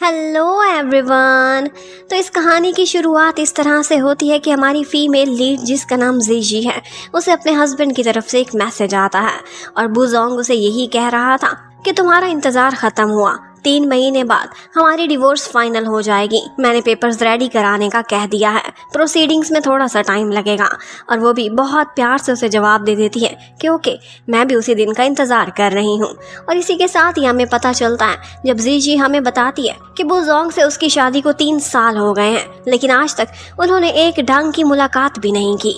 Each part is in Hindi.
Hello everyone. तो इस कहानी की शुरुआत इस तरह से होती है कि हमारी फीमेल लीड जिसका नाम जीजी है, उसे अपने हस्बैंड की तरफ से एक मैसेज आता है और बुजोंग उसे यही कह रहा था कि तुम्हारा इंतज़ार ख़त्म हुआ, 3 महीने बाद हमारी डिवोर्स फाइनल हो जाएगी। मैंने पेपर्स रेडी कराने का कह दिया है, प्रोसीडिंग्स में थोड़ा सा टाइम लगेगा। और वो भी बहुत प्यार से उसे जवाब दे देती है कि ओके, मैं भी उसी दिन का इंतज़ार कर रही हूँ। और इसी के साथ ही हमें पता चलता है जब जीजी हमें बताती है कि बुजोंग से उसकी शादी को 3 साल हो गए हैं, लेकिन आज तक उन्होंने एक ढंग की मुलाकात भी नहीं की।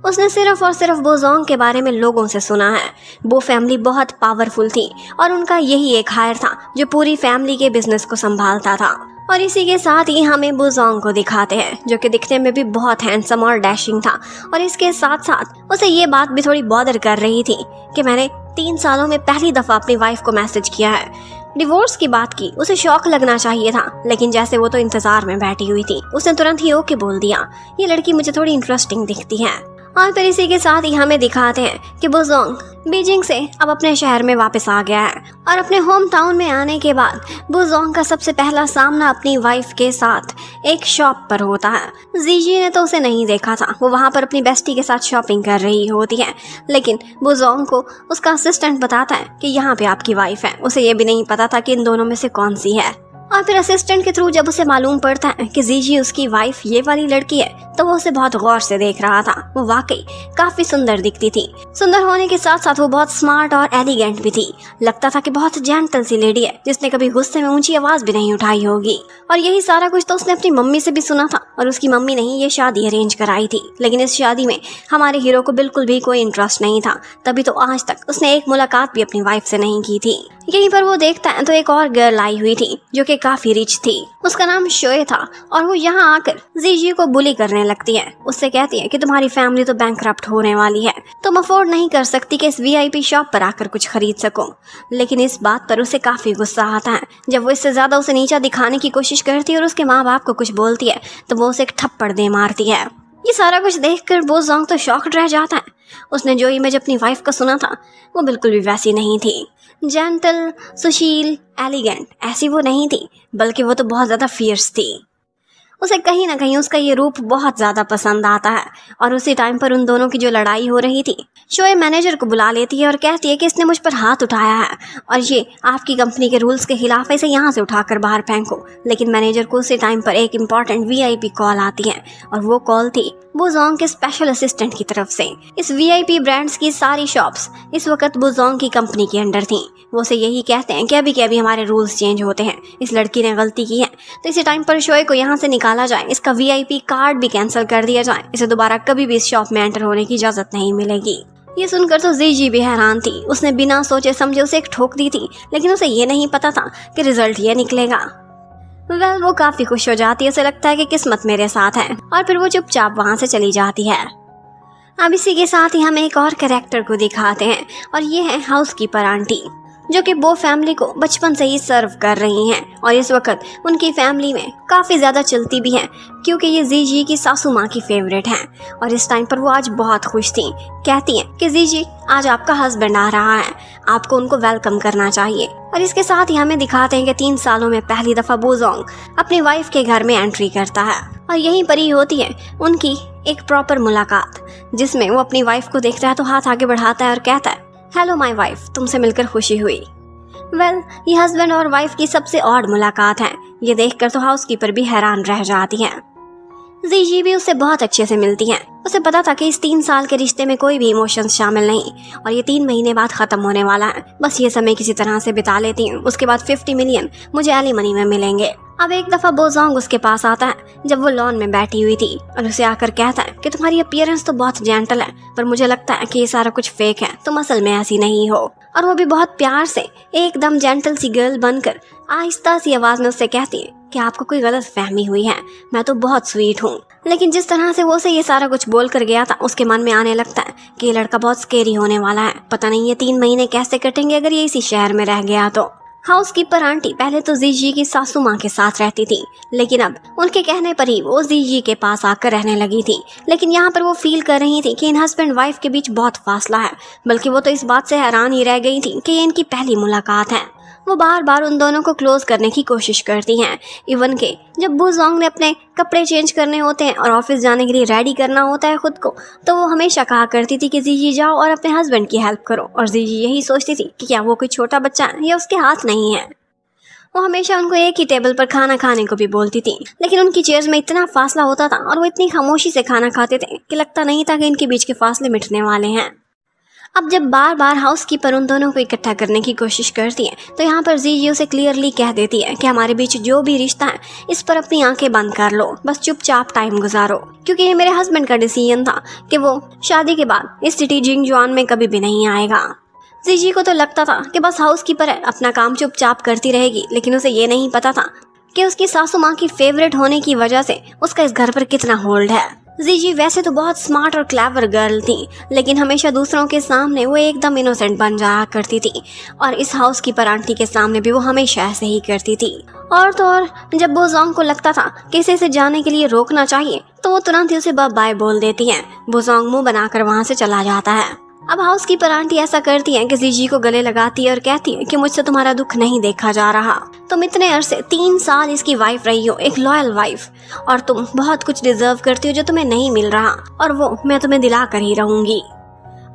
उसने सिर्फ और सिर्फ बुजोंग के बारे में लोगों से सुना है। वो फैमिली बहुत पावरफुल थी और उनका यही एक हायर था जो पूरी फैमिली के बिजनेस को संभालता था। और इसी के साथ ही हमें बुजोंग को दिखाते हैं जो कि दिखने में भी बहुत हैंडसम और डैशिंग था। और इसके साथ साथ उसे ये बात भी थोड़ी बॉदर कर रही थी कि मैंने 3 सालों में पहली दफ़ा अपनी वाइफ को मैसेज किया है। डिवोर्स की बात की, उसे शौक लगना चाहिए था, लेकिन जैसे वो तो इंतजार में बैठी हुई थी, उसने तुरंत ही ओके बोल दिया, ये लड़की मुझे थोड़ी इंटरेस्टिंग दिखती है। और फिर इसी के साथ ही हमें दिखाते हैं कि बुजोंग बीजिंग से अब अपने शहर में वापस आ गया है। और अपने होम टाउन में आने के बाद बुजोंग का सबसे पहला सामना अपनी वाइफ के साथ एक शॉप पर होता है। जीजी ने तो उसे नहीं देखा था, वो वहाँ पर अपनी बेस्टी के साथ शॉपिंग कर रही होती है, लेकिन बुजोंग को उसका असिस्टेंट बताता है कि यहाँ पे आपकी वाइफ है। उसे ये भी नहीं पता था कि इन दोनों में से कौन सी है। और फिर असिस्टेंट के थ्रू जब उसे मालूम पड़ता है कि जीजी उसकी वाइफ ये वाली लड़की है, तो वो उसे बहुत गौर से देख रहा था। वो वाकई काफी सुंदर दिखती थी। सुंदर होने के साथ साथ वो बहुत स्मार्ट और एलिगेंट भी थी। लगता था कि बहुत जेंटल सी लेडी है जिसने कभी गुस्से में ऊंची आवाज भी नहीं उठाई होगी। और यही सारा कुछ तो उसने अपनी मम्मी से भी सुना था। और उसकी मम्मी ने ही ये शादी अरेंज कराई थी, लेकिन इस शादी में हमारे हीरो को बिल्कुल भी कोई इंटरेस्ट नहीं था। तभी तो आज तक उसने एक मुलाकात भी अपनी वाइफ से नहीं की थी। यहीं पर वो देखता है तो एक और गर्ल आई हुई थी जो कि काफी रिच थी। उसका नाम शोए था और वो यहाँ आकर जीजी को बुली करने लगती है। उससे कहती है कि तुम्हारी फैमिली तो बैंकरप्ट होने वाली है, तुम अफोर्ड नहीं कर सकती कि इस वीआईपी शॉप पर आकर कुछ खरीद सको। लेकिन इस बात पर उसे काफी गुस्सा आता है जब वो इससे ज्यादा उसे नीचा दिखाने की कोशिश करती है और उसके माँ बाप को कुछ बोलती है तो वो उसे एक थप्पड़ दे मारती है। ये सारा कुछ देखकर बुजोंग तो शॉक्ड रह जाता है। उसने जो इमेज अपनी वाइफ का सुना था वो बिल्कुल भी वैसी नहीं थी। जेंटल, सुशील, एलिगेंट ऐसी वो नहीं थी, बल्कि वो तो बहुत ज़्यादा फियर्स थी। उसे कहीं ना कहीं उसका ये रूप बहुत ज़्यादा पसंद आता है। और उसी टाइम पर उन दोनों की जो लड़ाई हो रही थी, शोए मैनेजर को बुला लेती है और कहती है कि इसने मुझ पर हाथ उठाया है और ये आपकी कंपनी के रूल्स के खिलाफ है, इसे यहाँ से उठाकर बाहर फेंको। लेकिन मैनेजर को उसी टाइम पर एक इम्पॉर्टेंट वीआईपी कॉल आती है और वो कॉल थी बुजोंग के स्पेशल असिस्टेंट की तरफ से। इस वीआईपी ब्रांड्स की सारी शॉप्स इस वक्त बुजोंग की कंपनी के अंडर थी। वो उसे यही कहते हैं कि अभी के अभी हमारे रूल्स चेंज होते हैं, इस लड़की ने गलती की है तो इसी टाइम पर शोए को यहाँ से निकाला जाए, इसका वीआईपी कार्ड भी कैंसिल कर दिया जाए, इसे दोबारा कभी भी इस शॉप में एंटर होने की इजाजत नहीं मिलेगी। ये सुनकर तो जीजी भी हैरान थी। उसने बिना सोचे समझे उसे एक ठोक दी थी, लेकिन उसे ये नहीं पता था कि रिजल्ट ये निकलेगा। वो काफी खुश हो जाती है, उसे लगता है कि किस्मत मेरे साथ है और फिर वो चुपचाप वहां से चली जाती है। अब इसी के साथ ही हम एक और कैरेक्टर को दिखाते हैं और ये है हाउसकीपर आंटी, जो कि वो फैमिली को बचपन से ही सर्व कर रही हैं। और इस वक्त उनकी फैमिली में काफ़ी ज़्यादा चलती भी हैं क्योंकि ये जीजी की सासू माँ की फेवरेट हैं। और इस टाइम पर वो आज बहुत खुश थी। कहती हैं कि जीजी आज आपका हस्बैंड आ रहा है, आपको उनको वेलकम करना चाहिए। और इसके साथ ही हमें दिखाते हैं कि 3 सालों में पहली दफ़ा बुजोंग अपनी वाइफ के घर में एंट्री करता है। और यहीं पर ही होती है उनकी एक प्रॉपर मुलाकात, जिसमें वो अपनी वाइफ को देखता है तो हाथ आगे बढ़ाता है और कहता है, हेलो माय वाइफ, तुमसे मिलकर खुशी हुई। ये हस्बैंड और वाइफ की सबसे ऑड मुलाकात है। ये देखकर तो हाउसकीपर भी हैरान रह जाती है। जीजी भी उससे बहुत अच्छे से मिलती हैं। उसे पता था कि इस 3 साल के रिश्ते में कोई भी इमोशंस शामिल नहीं और ये 3 महीने बाद ख़त्म होने वाला है। बस ये समय किसी तरह से बिता लेती हूँ, उसके बाद 50 मिलियन मुझे एलिमनी में मिलेंगे। अब एक दफ़ा बुजोंग उसके पास आता है जब वो लॉन में बैठी हुई थी और उसे आकर कहता है कि तुम्हारी अपीयरेंस तो बहुत जेंटल है, पर मुझे लगता है कि ये सारा कुछ फेक है, तुम असल में ऐसी नहीं हो। और वो भी बहुत प्यार से एकदम जेंटल सी गर्ल बनकर आहिस्ता सी आवाज़ में उससे कहती है कि आपको कोई गलत फहमी हुई है, मैं तो बहुत स्वीट हूँ। लेकिन जिस तरह से वो उसे ये सारा कुछ बोल कर गया था, उसके मन में आने लगता है कि ये लड़का बहुत स्केरी होने वाला है। पता नहीं ये 3 महीने कैसे कटेंगे अगर ये इसी शहर में रह गया तो। हाउसकीपर आंटी पहले तो जीजी की सासू माँ के साथ रहती थी, लेकिन अब उनके कहने पर ही वो जीजी के पास आकर रहने लगी थी। लेकिन यहाँ पर वो फील कर रही थी कि इन हस्बैंड वाइफ के बीच बहुत फासला है, बल्कि वो तो इस बात से हैरान ही रह गई थी कि ये इनकी पहली मुलाकात है। वो बार बार उन दोनों को क्लोज करने की कोशिश करती हैं। इवन के जब बुजोंग ने अपने कपड़े चेंज करने होते हैं और ऑफिस जाने के लिए रेडी करना होता है खुद को, तो वो हमेशा कहा करती थी कि जीजी जाओ और अपने हस्बैंड की हेल्प करो, और जीजी यही सोचती थी कि क्या वो कोई छोटा बच्चा है या उसके हाथ नहीं है। वो हमेशा उनको एक ही टेबल पर खाना खाने को भी बोलती थी, लेकिन उनकी चेयर्स में इतना फासला होता था और वो इतनी खामोशी से खाना खाते थे कि लगता नहीं था कि इनके बीच के फासले मिटने वाले हैं। अब जब बार बार हाउसकीपर उन दोनों को इकट्ठा करने की कोशिश करती है, तो यहाँ पर जीजी उसे क्लियरली कह देती है कि हमारे बीच जो भी रिश्ता है इस पर अपनी आंखें बंद कर लो, बस चुपचाप टाइम गुजारो, क्योंकि ये मेरे हस्बैंड का डिसीजन था कि वो शादी के बाद इस सिटी जिंगजुआन में कभी भी नहीं आएगा। जीजी को तो लगता था कि बस हाउसकीपर है, अपना काम चुपचाप करती रहेगी, लेकिन उसे ये नहीं पता था कि उसकी सासू माँ की फेवरेट होने की वजह से उसका इस घर पर कितना होल्ड है। जीजी वैसे तो बहुत स्मार्ट और क्लेवर गर्ल थी, लेकिन हमेशा दूसरों के सामने वो एकदम इनोसेंट बन जाया करती थी, और इस हाउसकीपर आंटी के सामने भी वो हमेशा ऐसे ही करती थी। और तो और जब बुजोंग को लगता था कि इसे जाने के लिए रोकना चाहिए, तो वो तुरंत ही उसे बाय बोल देती हैं। बुजोंग मुंह बनाकर वहाँ से चला जाता है। अब हाउसकीपर आंटी ऐसा करती हैं कि जीजी को गले लगाती है और कहती है कि मुझसे तुम्हारा दुख नहीं देखा जा रहा, तुम इतने अरसे 3 साल इसकी वाइफ रही हो, एक लॉयल वाइफ, और तुम बहुत कुछ डिजर्व करती हो जो तुम्हें नहीं मिल रहा, और वो मैं तुम्हें दिला कर ही रहूंगी।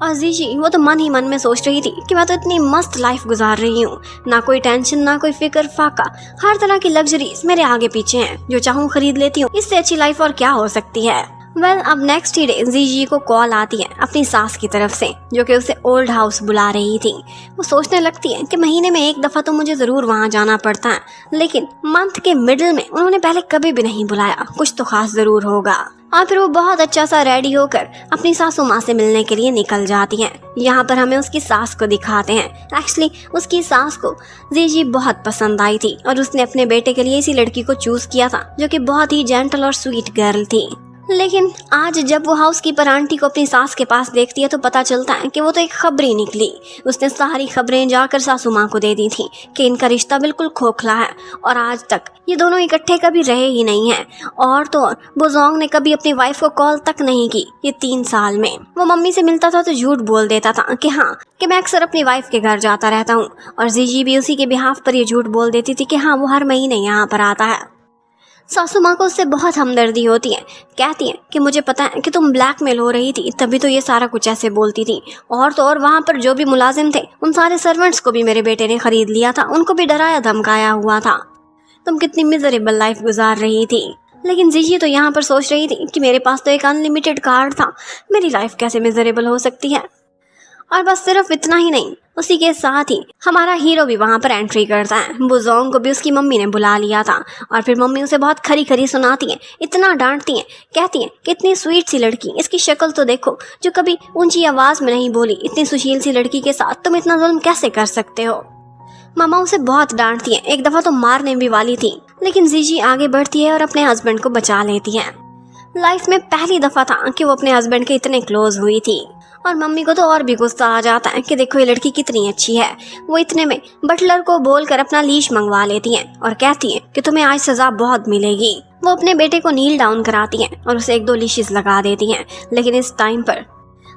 और जीजी वो तो मन ही मन में सोच रही थी कि मैं तो इतनी मस्त लाइफ गुजार रही हूँ, ना कोई टेंशन, ना कोई फिक्र फाका, हर तरह की लग्जरीज मेरे आगे पीछे हैं, जो चाहूँ खरीद लेती हूँ, इससे अच्छी लाइफ और क्या हो सकती है। अब नेक्स्ट ही डे जीजी को कॉल आती है अपनी सास की तरफ से, जो कि उसे ओल्ड हाउस बुला रही थी। वो सोचने लगती है कि महीने में एक दफ़ा तो मुझे ज़रूर वहाँ जाना पड़ता है, लेकिन मंथ के मिडिल में उन्होंने पहले कभी भी नहीं बुलाया, कुछ तो खास ज़रूर होगा। और फिर वो बहुत अच्छा सा रेडी होकर अपनी सासू माँ से मिलने के लिए निकल जाती हैं। यहाँ पर हमें उसकी सास को दिखाते हैं। एक्चुअली उसकी सास को जीजी बहुत पसंद आई थी, और उसने अपने बेटे के लिए इसी लड़की को चूज़ किया था, जो कि बहुत ही जेंटल और स्वीट गर्ल थी। लेकिन आज जब वो हाउसकीपर आंटी को अपनी सास के पास देखती है, तो पता चलता है कि वो तो एक खबरी निकली। उसने सारी खबरें जाकर सासू माँ को दे दी थी कि इनका रिश्ता बिल्कुल खोखला है, और आज तक ये दोनों इकट्ठे कभी रहे ही नहीं हैं। और तो और बुजोंग ने कभी अपनी वाइफ को कॉल तक नहीं की ये 3 साल में। वो मम्मी से मिलता था तो झूठ बोल देता था कि हाँ, कि मैं अक्सर अपनी वाइफ के घर जाता रहता हूँ, और जीजी भी उसी के बिहाफ पर ये झूठ बोल देती थी कि हाँ, वो हर महीने यहाँ पर आता है। सासू माँ को उससे बहुत हमदर्दी होती है, कहती है कि मुझे पता है कि तुम ब्लैकमेल हो रही थी, तभी तो ये सारा कुछ ऐसे बोलती थी। और तो और वहाँ पर जो भी मुलाजिम थे, उन सारे सर्वेंट्स को भी मेरे बेटे ने खरीद लिया था, उनको भी डराया धमकाया हुआ था। तुम कितनी मिजरेबल लाइफ गुजार रही थी। लेकिन जीजी तो यहाँ पर सोच रही थी कि मेरे पास तो एक अनलिमिटेड कार्ड था, मेरी लाइफ कैसे मिजरेबल हो सकती है। और बस सिर्फ इतना ही नहीं, उसी के साथ ही हमारा हीरो भी वहाँ पर एंट्री करता है। बुजोंग को भी उसकी मम्मी ने बुला लिया था, और फिर मम्मी उसे बहुत खरी खरी सुनाती हैं, इतना डांटती हैं, कहती हैं कि इतनी स्वीट सी लड़की, इसकी शक्ल तो देखो, जो कभी ऊंची आवाज़ में नहीं बोली, इतनी सुशील सी लड़की के साथ तुम इतना जुल्म कैसे कर सकते हो। मामा उसे बहुत डांटती हैं, एक दफ़ा तो मारने भी वाली थी, लेकिन जीजी आगे बढ़ती है और अपने हस्बैंड को बचा लेती है। लाइफ में पहली दफ़ा था कि वो अपने हस्बैंड के इतने क्लोज हुई थी। और मम्मी को तो और भी गुस्सा आ जाता है कि देखो ये लड़की कितनी अच्छी है। वो इतने में बटलर को बोलकर अपना लीश मंगवा लेती हैं और कहती हैं कि तुम्हें आज सज़ा बहुत मिलेगी। वो अपने बेटे को नील डाउन कराती हैं और उसे 1-2 लीशेस लगा देती हैं, लेकिन इस टाइम पर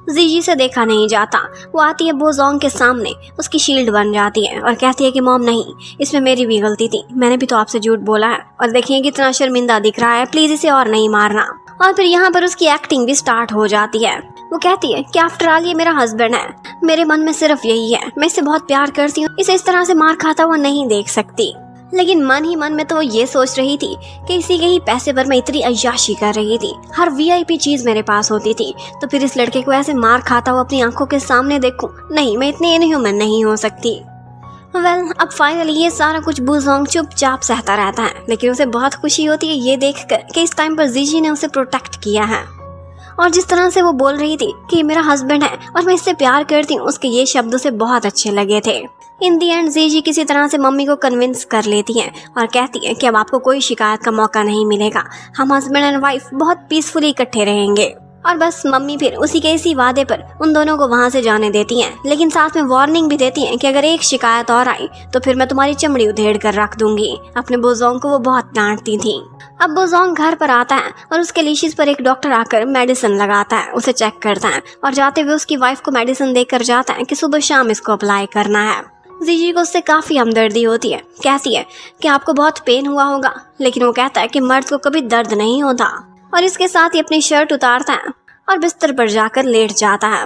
जीजी से देखा नहीं जाता। वो आती है बुजोंग के सामने, उसकी शील्ड बन जाती है और कहती है कि मॉम नहीं, इसमें मेरी भी गलती थी, मैंने भी तो आपसे झूठ बोला है, और देखिए कितना शर्मिंदा दिख रहा है, प्लीज़ इसे और नहीं मारना। और फिर यहाँ पर उसकी एक्टिंग भी स्टार्ट हो जाती है। वो कहती है कि आफ्टर ऑल ये मेरा हस्बैंड है, मेरे मन में सिर्फ यही है, मैं इससे बहुत प्यार करती हूँ, इसे इस तरह से मार खाता हुआ नहीं देख सकती। लेकिन मन ही मन में तो वो ये सोच रही थी कि इसी के ही पैसे पर मैं इतनी अय्याशी कर रही थी, हर वीआईपी चीज़ मेरे पास होती थी, तो फिर इस लड़के को ऐसे मार खाता हुआ अपनी आंखों के सामने देखूं, नहीं, मैं इतनी इनह्यूमन नहीं हो सकती। अब फाइनली ये सारा कुछ बुजोंग चुपचाप सहता रहता है, लेकिन उसे बहुत खुशी होती है ये देखकर कि इस टाइम पर जीजी ने उसे प्रोटेक्ट किया है। और जिस तरह से वो बोल रही थी कि ये मेरा हस्बैंड है और मैं इससे प्यार करती हूँ, उसके ये शब्द उसे बहुत अच्छे लगे थे। इन दी एंड जीजी किसी तरह से मम्मी को कन्विंस कर लेती हैं और कहती है कि अब आपको कोई शिकायत का मौका नहीं मिलेगा, हम हस्बैंड एंड वाइफ बहुत पीसफुली इकट्ठे रहेंगे। और बस मम्मी फिर उसी के इसी वादे पर उन दोनों को वहाँ से जाने देती हैं, लेकिन साथ में वार्निंग भी देती हैं कि अगर एक शिकायत और आई तो फिर मैं तुम्हारी चमड़ी उधेड़ कर रख दूंगी। अपने बुजोंग को वो बहुत डांटती थी। अब बुजोंग घर पर आता है और उसके लीशीज पर एक डॉक्टर आकर मेडिसिन लगाता है, उसे चेक करता है और जाते हुए उसकी वाइफ को मेडिसिन देकर जाता है कि सुबह शाम इसको अप्लाई करना है। जीजी को उससे काफ़ी हमदर्दी होती है। कहती है कि आपको बहुत पेन हुआ होगा, लेकिन वो कहता है कि मर्द को कभी दर्द नहीं होता, और इसके साथ ही अपनी शर्ट उतारता है और बिस्तर पर जाकर लेट जाता है।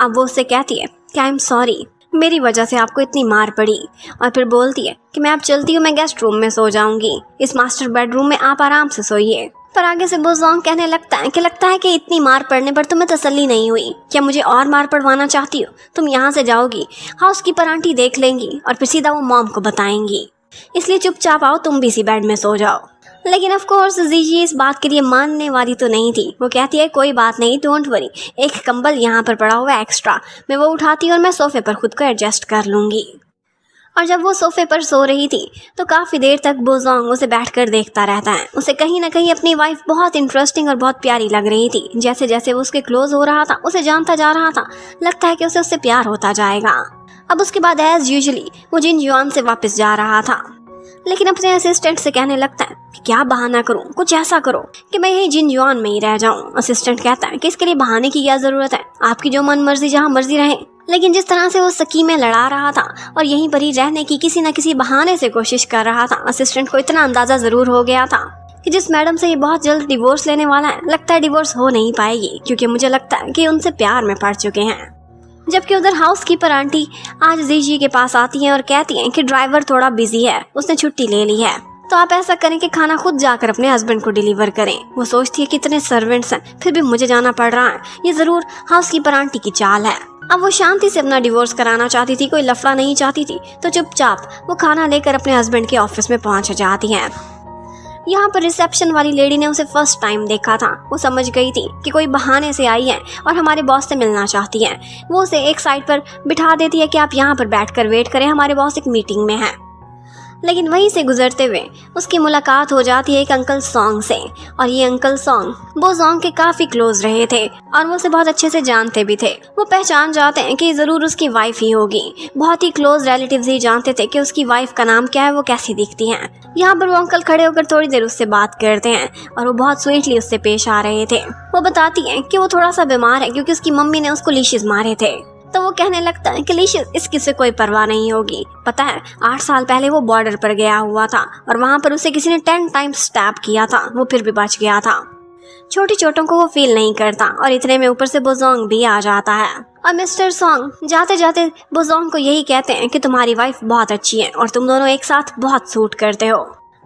अब वो उससे कहती है कि आई एम सॉरी, मेरी वजह से आपको इतनी मार पड़ी, और फिर बोलती है कि मैं अब चलती हूँ, मैं गेस्ट रूम में सो जाऊंगी, इस मास्टर बेडरूम में आप आराम से सोइए। पर आगे से बोजोंग कहने लगता है कि इतनी मार पड़ने पर तुम्हें तसल्ली नहीं हुई, क्या मुझे और मार पड़वाना चाहती हो? तुम यहाँ से जाओगी, हाउसकीपर आंटी देख लेंगी और फिर सीधा वो मॉम को बताएंगी, इसलिए चुपचाप आओ, तुम भी इसी बेड में सो जाओ। लेकिन ऑफ कोर्स जीजी इस बात के लिए मानने वाली तो नहीं थी। वो कहती है कोई बात नहीं, डोंट वरी, एक कंबल यहाँ पर पड़ा हुआ है एक्स्ट्रा, मैं वो उठाती हूँ और मैं सोफे पर खुद को एडजस्ट कर लूँगी। और जब वो सोफे पर सो रही थी तो काफ़ी देर तक बोजोंग उसे बैठकर देखता रहता है। उसे कहीं ना कहीं अपनी वाइफ बहुत इंटरेस्टिंग और बहुत प्यारी लग रही थी। जैसे जैसे वो उसके क्लोज हो रहा था, उसे जानता जा रहा था, लगता है कि उसे उससे प्यार होता जाएगा। अब उसके बाद एज यूजुअली वो जिन जुआन से वापस जा रहा था, लेकिन अपने असिस्टेंट से कहने लगता है कि क्या बहाना करूं, कुछ ऐसा करो कि मैं यही जिन जुआन में ही रह जाऊं। असिस्टेंट कहता है कि इसके लिए बहाने की क्या जरूरत है, आपकी जो मन मर्जी जहां मर्जी रहे। लेकिन जिस तरह से वो सकी में लड़ा रहा था और यहीं पर ही रहने की किसी न किसी बहाने से कोशिश कर रहा था, असिस्टेंट को इतना अंदाजा जरूर हो गया था कि जिस मैडम से ये बहुत जल्द डिवोर्स लेने वाला है, लगता है डिवोर्स हो नहीं पाएगी, क्योंकि मुझे लगता है कि उनसे प्यार में पड़ चुके हैं। जबकि उधर हाउसकीपर आंटी आज जीजी के पास आती हैं और कहती हैं कि ड्राइवर थोड़ा बिजी है, उसने छुट्टी ले ली है, तो आप ऐसा करें कि खाना खुद जाकर अपने हस्बैंड को डिलीवर करें। वो सोचती है कि इतने सर्वेंट्स हैं फिर भी मुझे जाना पड़ रहा है, ये जरूर हाउसकीपर आंटी की चाल है। अब वो शांति से अपना डिवोर्स कराना चाहती थी, कोई लफड़ा नहीं चाहती थी, तो चुपचाप वो खाना लेकर अपने हस्बैंड के ऑफिस में पहुंच जाती हैं। यहाँ पर रिसेप्शन वाली लेडी ने उसे फर्स्ट टाइम देखा था। वो समझ गई थी कि कोई बहाने से आई है और हमारे बॉस से मिलना चाहती है। वो उसे एक साइड पर बिठा देती है कि आप यहाँ पर बैठकर वेट करें, हमारे बॉस एक मीटिंग में है। लेकिन वहीं से गुजरते हुए उसकी मुलाकात हो जाती है एक अंकल सॉन्ग से, और ये अंकल सॉन्ग बोजोंग के काफ़ी क्लोज रहे थे और वो उसे बहुत अच्छे से जानते भी थे। वो पहचान जाते हैं कि ज़रूर उसकी वाइफ ही होगी। बहुत ही क्लोज रिलेटिव्स ही जानते थे कि उसकी वाइफ का नाम क्या है, वो कैसी दिखती हैं। यहाँ पर वो अंकल खड़े होकर थोड़ी देर उससे बात करते हैं और वो बहुत स्वीटली उससे पेश आ रहे थे। वो बताती हैं कि वो थोड़ा सा बीमार है क्योंकि उसकी मम्मी ने उसको लीशेस मारे थे। तो वो कहने लगता है कि लीशेस इसकी से कोई परवाह नहीं होगी, पता है 8 साल पहले वो बॉर्डर पर गया हुआ था और वहाँ पर उसे किसी ने 10 टाइम्स स्टैब किया था, वो फिर भी बच गया था। छोटी चोटों को वो फील नहीं करता और इतने में ऊपर से बोजोंग भी आ जाता है। और मिस्टर सॉन्ग जाते जाते बोजोंग को यही कहते हैं कि तुम्हारी वाइफ बहुत अच्छी है और तुम दोनों एक साथ बहुत सूट करते हो।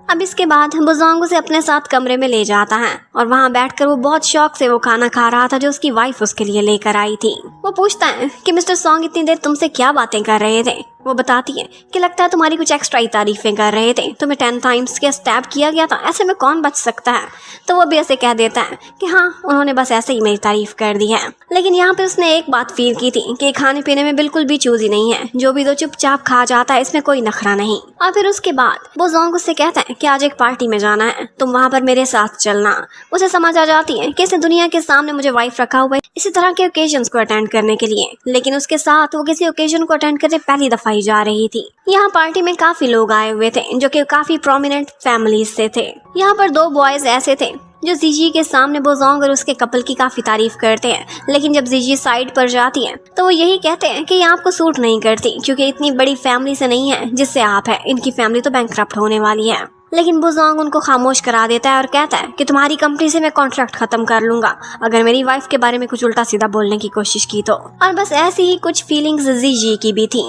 अब इसके बाद बोजोंग उसे अपने साथ कमरे में ले जाता है और वहाँ बैठकर वो बहुत शौक से वो खाना खा रहा था जो उसकी वाइफ उसके लिए लेकर आई थी। वो पूछता है कि मिस्टर सॉन्ग इतनी देर तुमसे क्या बातें कर रहे थे। वो बताती है कि लगता है तुम्हारी कुछ एक्स्ट्रा ही तारीफें कर रहे थे, तुम्हें 10 टाइम्स के स्टैब किया गया था, ऐसे में कौन बच सकता है। तो वो भी ऐसे कह देता है कि हाँ, उन्होंने बस ऐसे ही मेरी तारीफ कर दी है। लेकिन यहाँ पे उसने एक बात फील की थी कि खाने पीने में बिल्कुल भी चूजी नहीं है, जो भी दो चुपचाप खा जाता है, इसमें कोई नखरा नहीं। और फिर उसके बाद बोजोंग उससे कहता है कि आज एक पार्टी में जाना है, तुम वहाँ पर मेरे साथ चलना। उसे समझ आ जाती है कि इसे दुनिया के सामने मुझे वाइफ रखा हुआ है इसी तरह के ओकेजन्स को अटेंड करने के लिए, लेकिन उसके साथ वो किसी ओकेजन को अटेंड करने पहली दफा ही जा रही थी। यहाँ पार्टी में काफी लोग आए हुए थे जो कि काफी प्रोमिनेंट फैमिलीज से थे। यहाँ पर 2 बॉयज ऐसे थे जो जीजी के सामने बोजोंग और उसके कपल की काफी तारीफ करते हैं, लेकिन जब जीजी साइड पर जाती है तो वो यही कहते हैं कि ये आपको सूट नहीं करती क्योंकि इतनी बड़ी फैमिली से नहीं है जिससे आप है, इनकी फैमिली तो बैंकक्रप्ट होने वाली है। लेकिन बोजोंग उनको खामोश करा देता है और कहता है कि तुम्हारी कंपनी से मैं कॉन्ट्रैक्ट खत्म कर लूंगा अगर मेरी वाइफ के बारे में कुछ उल्टा सीधा बोलने की कोशिश की तो। और बस ऐसी ही कुछ फीलिंग्स जीजी की भी थी।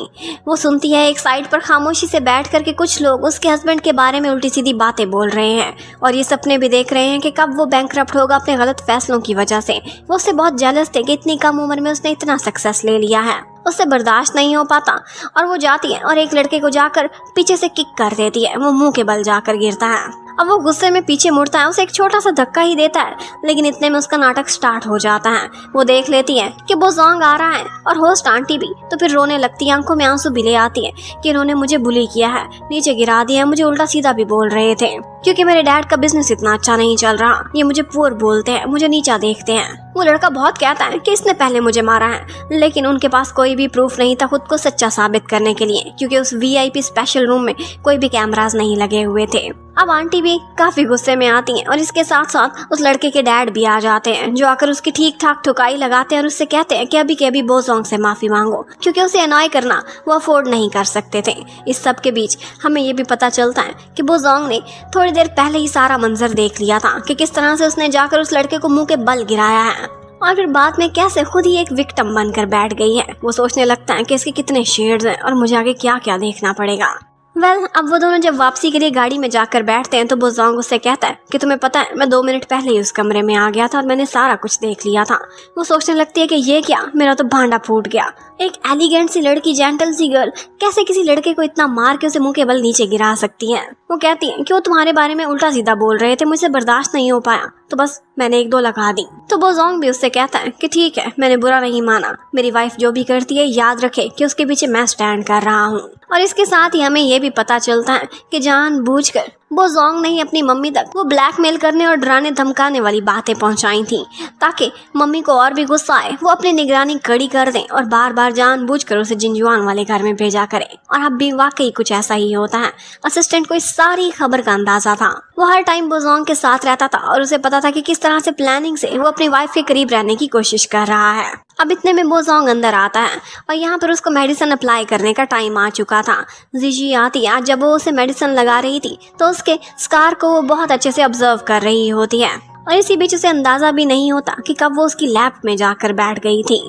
वो सुनती है एक साइड पर खामोशी से बैठ कर के कुछ लोग उसके हस्बैंड के बारे में उल्टी सीधी बातें बोल रहे हैं और ये सपने भी देख रहे हैं कि कब वो बैंकक्रप्ट होगा अपने गलत फैसलों की वजह से। वो उससे बहुत जेलस थे कि इतनी कम उम्र में उसने इतना सक्सेस ले लिया है। उससे बर्दाश्त नहीं हो पाता और वो जाती है और एक लड़के को जाकर पीछे से किक कर देती है। वो मुंह के बल जाकर गिरता है। अब वो गुस्से में पीछे मुड़ता है, उसे एक छोटा सा धक्का ही देता है, लेकिन इतने में उसका नाटक स्टार्ट हो जाता है। वो देख लेती है कि बोजोंग आ रहा है और होस्ट आंटी भी, तो फिर रोने लगती है, आंखों में आंसू भी ले आती है कि इन्होंने मुझे बुली किया है, नीचे गिरा दिया है, मुझे उल्टा सीधा भी बोल रहे थे क्योंकि मेरे डैड का बिजनेस इतना अच्छा नहीं चल रहा, ये मुझे पुअर बोलते हैं, मुझे नीचा देखते हैं। वो लड़का बहुत कहता है कि इसने पहले मुझे मारा है, लेकिन उनके पास कोई भी प्रूफ नहीं था खुद को सच्चा साबित करने के लिए, क्योंकि उस VIP स्पेशल रूम में कोई भी कैमरास नहीं लगे हुए थे। अब आंटी भी काफी गुस्से में आती हैं और इसके साथ साथ उस लड़के के डैड भी आ जाते हैं, जो आकर उसकी ठीक ठाक ठुकाई लगाते हैं और उससे कहते हैं कि अभी के अभी बोजोंग से माफी मांगो, क्योंकि उसे अनॉय करना वो अफोर्ड नहीं कर सकते थे। इस सब के बीच हमें ये भी पता चलता है कि बोजोंग ने थोड़ी देर पहले ही सारा मंजर देख लिया था कि किस तरह से उसने जाकर उस लड़के को मुंह के बल गिराया है और फिर बाद में कैसे खुद ही एक विक्टिम बनकर बैठ गई है। वो सोचने लगता है कि इसके कितने शेड्स हैं और मुझे आगे क्या क्या देखना पड़ेगा। अब वो दोनों जब वापसी के लिए गाड़ी में जाकर बैठते हैं तो बोजोंग उससे कहता है कि तुम्हें पता है मैं 2 मिनट पहले ही उस कमरे में आ गया था और मैंने सारा कुछ देख लिया था। वो सोचने लगती है कि ये क्या, मेरा तो भांडा फूट गया। एक एलिगेंट सी लड़की, जेंटल सी गर्ल कैसे किसी लड़के को इतना मार के उसे मुंह के बल नीचे गिरा सकती है। वो कहती है कि वो तुम्हारे बारे में उल्टा सीधा बोल रहे थे, मुझसे बर्दाश्त नहीं हो पाया तो बस मैंने 1-2 लगा दी। तो बोजोंग भी उससे कहता है कि ठीक है, मैंने बुरा नहीं माना, मेरी वाइफ जो भी करती है याद रखे कि उसके पीछे मैं स्टैंड कर रहा हूँ। और इसके साथ ही हमें ये भी पता चलता है कि जानबूझकर बोजोंग ने ही अपनी मम्मी तक वो ब्लैकमेल करने और डराने धमकाने वाली बातें पहुंचाई थी, ताकि मम्मी को और भी गुस्सा आए, वो अपनी निगरानी कड़ी कर दें और बार बार जानबूझकर उसे जिंजुआन वाले घर में भेजा करें। और अब भी वाकई कुछ ऐसा ही होता है। असिस्टेंट को इस सारी खबर का अंदाजा था। वो हर टाइम बोजोंग के साथ रहता था और उसे पता था कि किस तरह से प्लानिंग से वो अपनी वाइफ के करीब रहने की कोशिश कर रहा है। अब इतने में बोजोंग अंदर आता है और यहाँ पर उसको मेडिसिन अप्लाई करने का टाइम आ चुका था। जीजी आती है। जब वो उसे मेडिसिन लगा रही थी तो उसके स्कार को वो बहुत अच्छे से ऑब्जर्व कर रही होती है और इसी बीच उसे अंदाजा भी नहीं होता कि कब वो उसकी लैप में जाकर बैठ गई थी।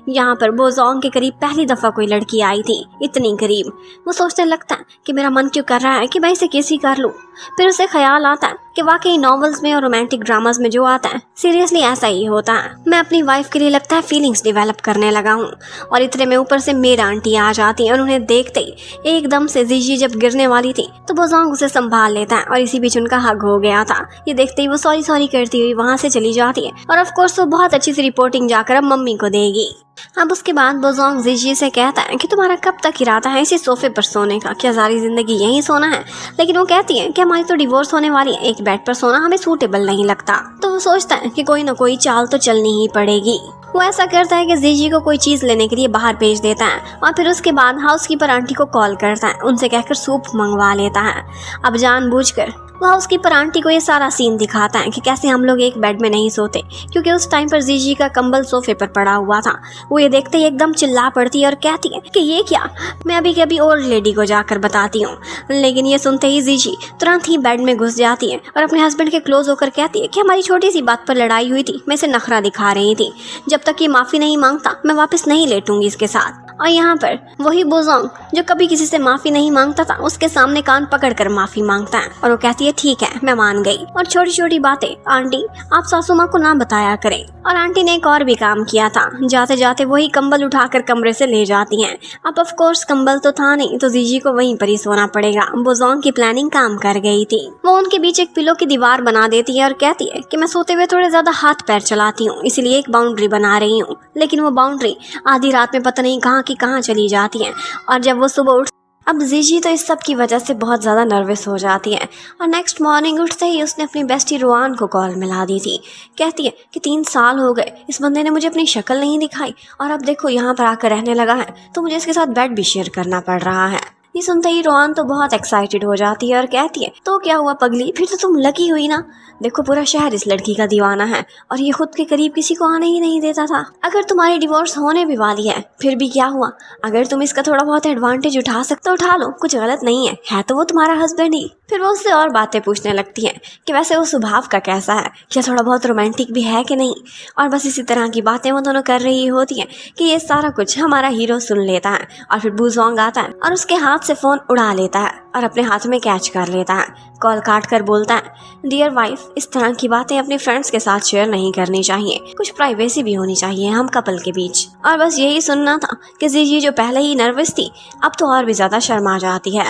यहाँ पर बोजोंग के करीब पहली दफा कोई लड़की आई थी, इतनी करीब। वो सोचने लगता है कि मेरा मन क्यों कर रहा है कि मैं इसे किस ही कर लूँ। फिर उसे ख्याल आता है कि वाकई नॉवेल्स में और रोमांटिक ड्रामास में जो आता है सीरियसली ऐसा ही होता है। मैं अपनी वाइफ के लिए लगता है फीलिंग्स डेवलप करने लगा हूँ। और इतने में ऊपर से मेरा आंटी आ जाती है और उन्हें देखते ही एकदम से जीजी जब गिरने वाली थी तो बोजोंग उसे संभाल लेता है और इसी बीच उनका हग हो गया था। ये देखते ही वो सॉरी करती हुई वहाँ से चली जाती है और ऑफ कोर्स वो बहुत अच्छी सी रिपोर्टिंग जाकर अब मम्मी को देगी। अब उसके बाद बोजोंग जीजी से कहता है कि तुम्हारा कब तक इरादा है इसी सोफे पर सोने का, क्या सारी जिंदगी यहीं सोना है? लेकिन वो कहती है कि हमारी तो डिवोर्स होने वाली है, एक बेड पर सोना हमें सूटेबल नहीं लगता। तो वो सोचता है कि कोई ना कोई चाल तो चलनी ही पड़ेगी। वो ऐसा करता है कि जीजी को कोई चीज लेने के लिए बाहर भेज देता है और फिर उसके बाद हाउसकीपर आंटी को कॉल करता है, उनसे कहकर सूप मंगवा लेता है। अब जानबूझकर वो हाउसकीपर आंटी को ये सारा सीन दिखाता है कि कैसे हम लोग एक बेड में नहीं सोते, क्योंकि उस टाइम पर जीजी का कंबल सोफे पर पड़ा हुआ था। वो ये देखते ही एकदम चिल्ला पड़ती है और कहती है कि ये क्या, मैं अभी के अभी ओल्ड लेडी को जाकर बताती हूँ। लेकिन ये सुनते ही जीजी तुरंत ही बेड में घुस जाती है और अपने हस्बैंड के क्लोज होकर कहती है कि हमारी छोटी सी बात पर लड़ाई हुई थी, मैं इसे नखरा दिखा रही थी, जब तक ये माफी नहीं मांगता मैं वापस नहीं लेटूंगी इसके साथ। और यहाँ पर वही बोजोंग जो कभी किसी से माफी नहीं मांगता था उसके सामने कान पकड़कर माफी मांगता है और वो कहती है ठीक है मैं मान गई। और छोटी छोटी बातें आंटी आप सासू माँ को ना बताया करें। और आंटी ने एक और भी काम किया था, जाते जाते वही कंबल उठाकर कमरे से ले जाती हैं। अब ऑफ कोर्स कंबल तो था नहीं तो जीजी को वहीं पर ही सोना पड़ेगा। बोजोंग की प्लानिंग काम कर गई थी। वो उनके बीच एक पिलो की दीवार बना देती है और कहती है कि मैं सोते हुए थोड़े ज्यादा हाथ पैर चलाती हूँ, इसीलिए एक बाउंड्री बना रही हूँ। लेकिन वो बाउंड्री आधी रात में पता नहीं कहाँ की कहाँ चली जाती है। और जब वो सुबह उठ अब जीजी तो इस सब की वजह से बहुत ज़्यादा नर्वस हो जाती है और नेक्स्ट मॉर्निंग उठते ही उसने अपनी बेस्टी रुआन को कॉल मिला दी थी। कहती है कि 3 साल हो गए इस बंदे ने मुझे अपनी शक्ल नहीं दिखाई और अब देखो यहाँ पर आकर रहने लगा है तो मुझे इसके साथ बेड भी शेयर करना पड़ रहा है। ये सुनते ही रुआन तो बहुत एक्साइटेड हो जाती है और कहती है तो क्या हुआ पगली, फिर तो तुम लकी हुई ना। देखो पूरा शहर इस लड़की का दीवाना है और ये खुद के करीब किसी को आने ही नहीं देता था। अगर तुम्हारी डिवोर्स होने भी वाली है फिर भी क्या हुआ, अगर तुम इसका थोड़ा बहुत एडवांटेज उठा सकते हो उठा लो, कुछ गलत नहीं है तो वो तुम्हारा हस्बैंड ही। फिर वो उससे और बातें पूछने लगती है कि वैसे वो स्वभाव का कैसा है, क्या थोड़ा बहुत रोमांटिक भी है कि नहीं। और बस इसी तरह की बातें वो दोनों कर रही होती हैं कि ये सारा कुछ हमारा हीरो सुन लेता है और फिर बोजोंग आता है और उसके हाथ से फोन उड़ा लेता है और अपने हाथ में कैच कर लेता है। कॉल काट कर बोलता है डियर वाइफ, इस तरह की बातें अपने फ्रेंड्स के साथ शेयर नहीं करनी चाहिए, कुछ प्राइवेसी भी होनी चाहिए हम कपल के बीच। और बस यही सुनना था कि जीजी जो पहले ही नर्वस थी अब तो और भी ज्यादा शर्मा जाती है।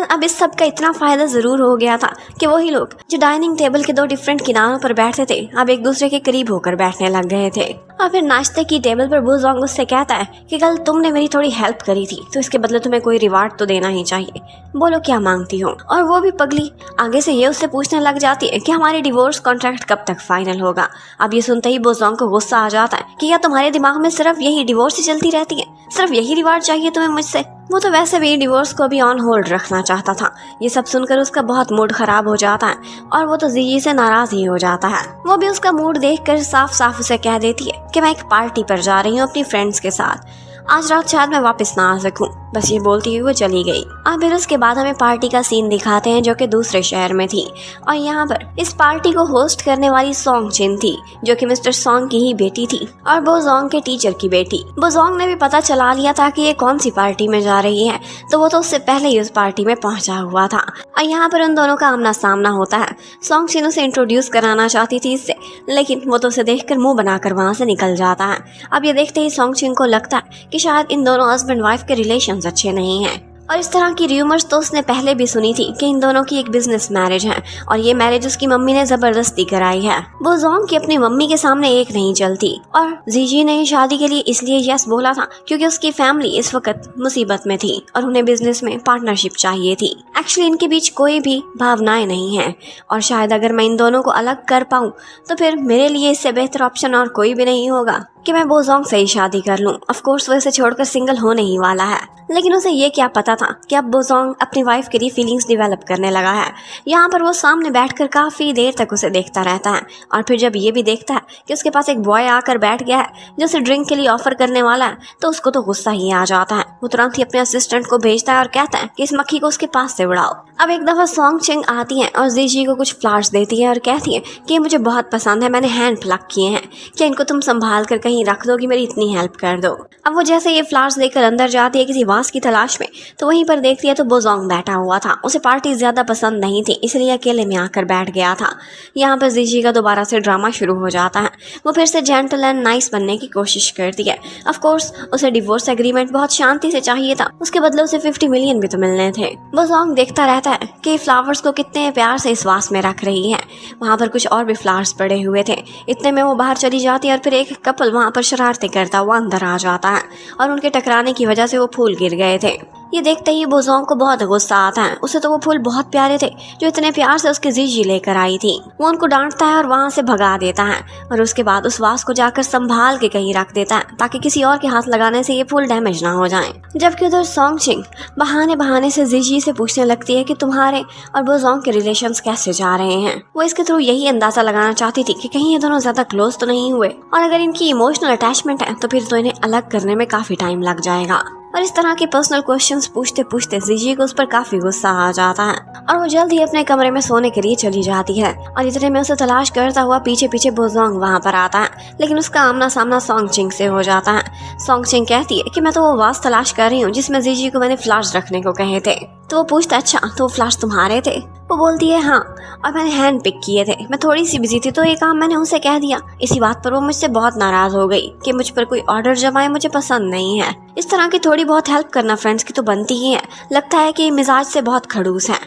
अब इस सब का इतना फायदा जरूर हो गया था कि वही लोग जो डाइनिंग टेबल के 2 डिफरेंट किनारों पर बैठते थे अब एक दूसरे के करीब होकर बैठने लग गए थे। और फिर नाश्ते की टेबल पर बोजोंग उससे कहता है कि कल तुमने मेरी थोड़ी हेल्प करी थी तो इसके बदले तुम्हें कोई रिवार्ड तो देना ही चाहिए। बोलो क्या क्या मांगती हो। और वो भी पगली आगे से ये उससे पूछने लग जाती है कि हमारी डिवोर्स कॉन्ट्रैक्ट कब तक फाइनल होगा। अब ये सुनते ही बोजोंग को गुस्सा आ जाता है कि क्या तुम्हारे दिमाग में सिर्फ यही डिवोर्स ही चलती रहती है, सिर्फ यही रिवार्ड चाहिए तुम्हें मुझसे। वो तो वैसे भी डिवोर्स को भी ऑन होल्ड रखना चाहता था। ये सब सुनकर उसका बहुत मूड खराब हो जाता है और वो तो जीजी से नाराज ही हो जाता है। वो भी उसका मूड देखकर साफ साफ उसे कह देती है कि मैं एक पार्टी पर जा रही हूँ अपनी फ्रेंड्स के साथ, आज रात शायद मैं वापस ना आ सकूं। बस ये बोलती हुई वो चली गई। और फिर उसके बाद हमें पार्टी का सीन दिखाते हैं जो कि दूसरे शहर में थी। और यहाँ पर इस पार्टी को होस्ट करने वाली सोंग चिन थी जो कि मिस्टर सोंग की ही बेटी थी और बोजोंग के टीचर की बेटी। बोजोंग ने भी पता चला लिया था कि ये कौन सी पार्टी में जा रही है, तो वो तो उससे पहले ही उस पार्टी में पहुंचा हुआ था। और यहाँ पर उन दोनों का आमना सामना होता है। सोंग चिन उसे इंट्रोड्यूस कराना चाहती थी इससे, लेकिन वो तो उसे देखकर मुंह बनाकर वहां से निकल जाता है। अब ये देखते ही सोंग चिन को लगता है कि शायद इन दोनों हस्बैंड वाइफ के रिलेशंस अच्छे नहीं हैं। और इस तरह की र्यूमर्स तो उसने पहले भी सुनी थी कि इन दोनों की एक बिजनेस मैरिज है और ये मैरिज उसकी मम्मी ने जबरदस्ती कराई है। बोजोंग की अपनी मम्मी के सामने एक नहीं चलती और जीजी ने शादी के लिए इसलिए यस बोला था क्योंकि उसकी फैमिली इस वक्त मुसीबत में थी और उन्हें बिजनेस में पार्टनरशिप चाहिए थी। एक्चुअली इनके बीच कोई भी भावनाएं नहीं है और शायद अगर मैं इन दोनों को अलग कर पाऊँ तो फिर मेरे लिए इससे बेहतर ऑप्शन और कोई भी नहीं होगा कि मैं बोजोंग से ही शादी कर लूं। ऑफ कोर्स वो इसे छोड़कर सिंगल होने ही वाला है, लेकिन उसे ये क्या पता था कि अब बोजोंग अपनी वाइफ के लिए फीलिंग्स डेवलप करने लगा है। यहाँ पर वो सामने बैठकर काफी देर तक उसे देखता रहता है और फिर जब ये भी देखता है कि उसके पास एक बॉय आकर बैठ गया है जो उसे ड्रिंक के लिए ऑफर करने वाला है, तो उसको तो गुस्सा ही आ जाता है। वो तुरंत ही अपने असिस्टेंट को भेजता है और कहता है कि इस मक्खी को उसके पास से उड़ाओ। अब एक दफा सोंग चिन आती है और जीजी को कुछ फ्लावर्स देती है और कहती है कि मुझे बहुत पसंद है, मैंने हैंड प्लक किए हैं, क्या इनको तुम संभाल कर कहीं रख दो कि मेरी इतनी हेल्प कर दो। अब वो जैसे ये फ्लावर्स लेकर अंदर जाती है किसी वास की तलाश में, तो वहीं पर देखती है तो बोजोंग बैठा हुआ था। उसे पार्टी ज्यादा पसंद नहीं थी इसलिए अकेले में आकर बैठ गया था। यहाँ पर जीजी का दोबारा से ड्रामा शुरू हो जाता है। वो फिर से जेंटल एंड नाइस बनने की कोशिश करती है। ऑफ कोर्स उसे डिवोर्स एग्रीमेंट बहुत शांति से चाहिए था, उसके बदले उसे 50 मिलियन भी तो मिलने थे। बोजोंग देखता रहता है कि फ्लावर्स को कितने प्यार से इस वास में रख रही है। वहाँ पर कुछ और भी फ्लावर्स पड़े हुए थे। इतने में वो बाहर चली जाती है और फिर एक कपल वहाँ पर शरारतें करता हुआ अंदर आ जाता है और उनके टकराने की वजह से वो फूल गिर गए थे। ये देखते ही बोजोंग को बहुत गुस्सा आता है। उसे तो वो फूल बहुत प्यारे थे जो इतने प्यार से उसकी जीजी लेकर आई थी। वो उनको डांटता है और वहाँ से भगा देता है और उसके बाद उस वास को जाकर संभाल के कहीं रख देता है ताकि किसी और के हाथ लगाने से ये फूल डैमेज ना हो जाए। जबकि उधर सोंग चिन बहाने से जीजी से पूछने लगती है कि तुम्हारे और बोजोंग के रिलेशंस कैसे जा रहे हैं। वो इसके थ्रू यही अंदाजा लगाना चाहती थी कि कहीं ये दोनों ज्यादा क्लोज तो नहीं हुए और अगर इनकी इमोशनल अटैचमेंट है तो फिर तो इन्हें अलग करने में काफी टाइम लग जाएगा। और इस तरह के पर्सनल क्वेश्चंस पूछते पूछते जीजी को उस पर काफी गुस्सा आ जाता है और वो जल्द ही अपने कमरे में सोने के लिए चली जाती है। और इतने में उसे तलाश करता हुआ पीछे पीछे बोजोंग वहाँ पर आता है, लेकिन उसका आमना सामना सोंग चिन से हो जाता है। सोंग चिन कहती है कि मैं तो वो वास तलाश कर रही हूँ जिसमें जीजी को मैंने फ्लावर्स रखने को कहे थे। तो वो पूछता अच्छा तो वो फ्लावर्स तुम्हारे थे? वो बोलती है हाँ, और मैंने हैंड पिक किए थे, मैं थोड़ी सी बिजी थी तो ये काम मैंने उसे कह दिया। इसी बात पर वो मुझसे बहुत नाराज हो गई कि मुझ पर कोई ऑर्डर जमाए मुझे पसंद नहीं है। इस तरह की थोड़ी बहुत हेल्प करना फ्रेंड्स की तो बनती ही है। लगता है कि मिजाज से बहुत खड़ूस है।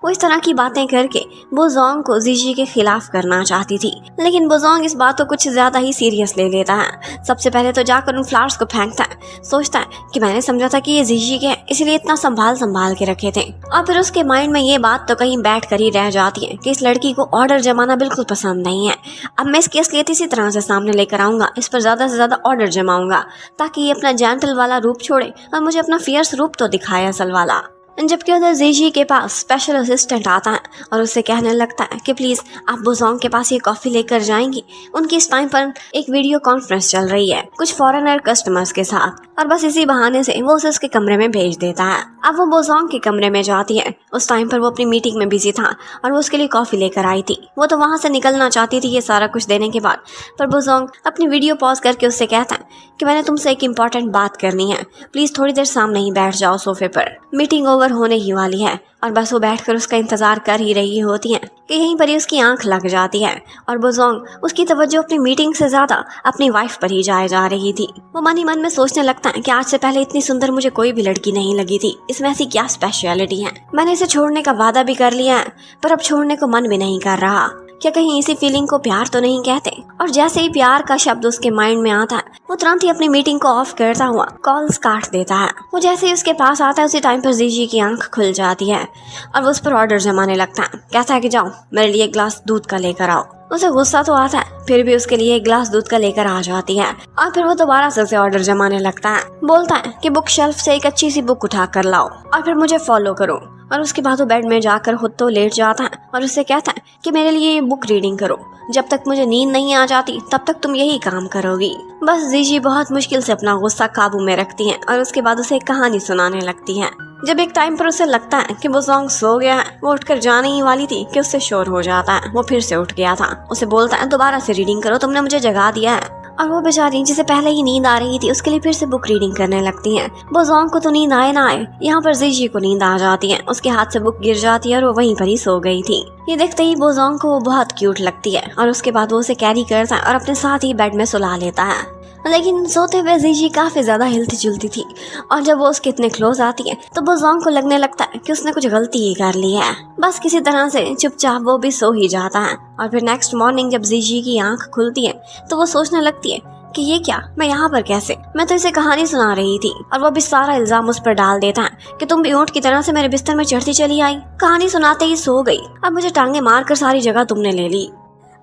वो इस तरह की बातें करके बोजोंग को जीजी के खिलाफ करना चाहती थी, लेकिन बोजोंग इस बात को कुछ ज्यादा ही सीरियस ले लेता है। सबसे पहले तो जाकर उन फ्लावर्स को फेंकता है। सोचता है कि मैंने समझा था कि ये जीजी के हैं इसलिए इतना संभाल के रखे थे। और फिर उसके माइंड में ये बात तो कहीं बैठ कर ही रह जाती है कि इस लड़की को ऑर्डर जमाना बिल्कुल पसंद नहीं है। अब मैं इसकी असलियत इसी तरह से सामने लेकर आऊंगा, इस पर ज्यादा से ज्यादा ऑर्डर जमाऊंगा ताकि ये अपना जेंटल वाला रूप छोड़े और मुझे अपना फियर्स रूप तो दिखाए असल वाला। जबकि उधर जीजी के पास स्पेशल असिस्टेंट आता है और उससे कहने लगता है कि प्लीज आप बोजोंग के पास ये कॉफी लेकर जाएंगी। उनकी इस टाइम पर एक वीडियो कॉन्फ्रेंस चल रही है कुछ फॉरेनर कस्टमर्स के साथ, और बस इसी बहाने से वो उसे उसके कमरे में भेज देता है। अब वो बोजोंग के कमरे में जाती है। उस टाइम पर वो अपनी मीटिंग में बिजी था और वो उसके लिए कॉफी लेकर आई थी। वो तो वहां से निकलना चाहती थी ये सारा कुछ देने के बाद, पर बोजोंग अपनी वीडियो पॉज करके उससे कहता है कि मैंने तुमसे एक इम्पोर्टेंट बात करनी है, प्लीज थोड़ी देर सामने ही बैठ जाओ सोफे पर, मीटिंग ओवर होने ही वाली है। और बस वो बैठकर उसका इंतजार कर ही रही होती है कि यहीं पर ही उसकी आंख लग जाती है और बोजोंग उसकी तवज्जो अपनी मीटिंग से ज्यादा अपनी वाइफ पर ही जाए जा रही थी। वो मन ही मन में सोचने लगता है कि आज से पहले इतनी सुंदर मुझे कोई भी लड़की नहीं लगी थी, इसमें ऐसी क्या स्पेशलिटी है। मैंने इसे छोड़ने का वादा भी कर लिया है पर अब छोड़ने को मन भी नहीं कर रहा। क्या कहीं इसी फीलिंग को प्यार तो नहीं कहते? और जैसे ही प्यार का शब्द उसके माइंड में आता है वो तुरंत ही अपनी मीटिंग को ऑफ करता हुआ कॉल्स काट देता है। वो जैसे ही उसके पास आता है उसी टाइम पर जीजी की आंख खुल जाती है और वो उस पर ऑर्डर जमाने लगता है। कहता है कि जाओ मेरे लिए एक ग्लास दूध का लेकर आओ। उसे गुस्सा तो आता है, फिर भी उसके लिए एक ग्लास दूध का लेकर आ जाती है और फिर वो दोबारा से उसे ऑर्डर जमाने लगता है। बोलता है कि बुक शेल्फ से एक अच्छी सी बुक उठा कर लाओ और फिर मुझे फॉलो करो। और उसके बाद वो बेड में जाकर खुद तो लेट जाता है और उससे कहता है कि मेरे लिए ये बुक रीडिंग करो, जब तक मुझे नींद नहीं आ जाती तब तक तुम यही काम करोगी। बस जीजी बहुत मुश्किल से अपना गुस्सा काबू में रखती है और उसके बाद उसे एक कहानी सुनाने लगती है। जब एक टाइम पर उसे लगता है कि वो जोंग सो गया है, वो उठकर जाने ही वाली थी कि उससे शोर हो जाता है। वो फिर से उठ गया था। उसे बोलता है दोबारा से रीडिंग करो, तुमने मुझे जगा दिया है। और वो बेचारी जिसे पहले ही नींद आ रही थी उसके लिए फिर से बुक रीडिंग करने लगती है। वो जोंग को तो नींद आए ना आए, यहाँ पर जीजी को नींद आ जाती है। उसके हाथ से बुक गिर जाती है और वो वहीं पर ही सो गई थी। ये देखते ही वो जोंग को वो बहुत क्यूट लगती है और उसके बाद वो उसे कैरी करता है और अपने साथ ही बेड में सुला लेता है। लेकिन सोते हुए जीजी काफी ज्यादा हिलती जुलती थी और जब वो उसके इतने क्लोज आती है तो वो जोंग को लगने लगता है कि उसने कुछ गलती ही कर ली है। बस किसी तरह से चुपचाप वो भी सो ही जाता है। और फिर नेक्स्ट मॉर्निंग जब जीजी की आंख खुलती है तो वो सोचने लगती है कि ये क्या, मैं यहाँ पर कैसे, मैं तो इसे कहानी सुना रही थी। और वो भी सारा इल्जाम उस पर डाल देता है कि तुम भी ऊंट की तरह से मेरे बिस्तर में चढ़ती चली आई, कहानी सुनाते ही सो गई, अब मुझे टांगे मार कर सारी जगह तुमने ले ली।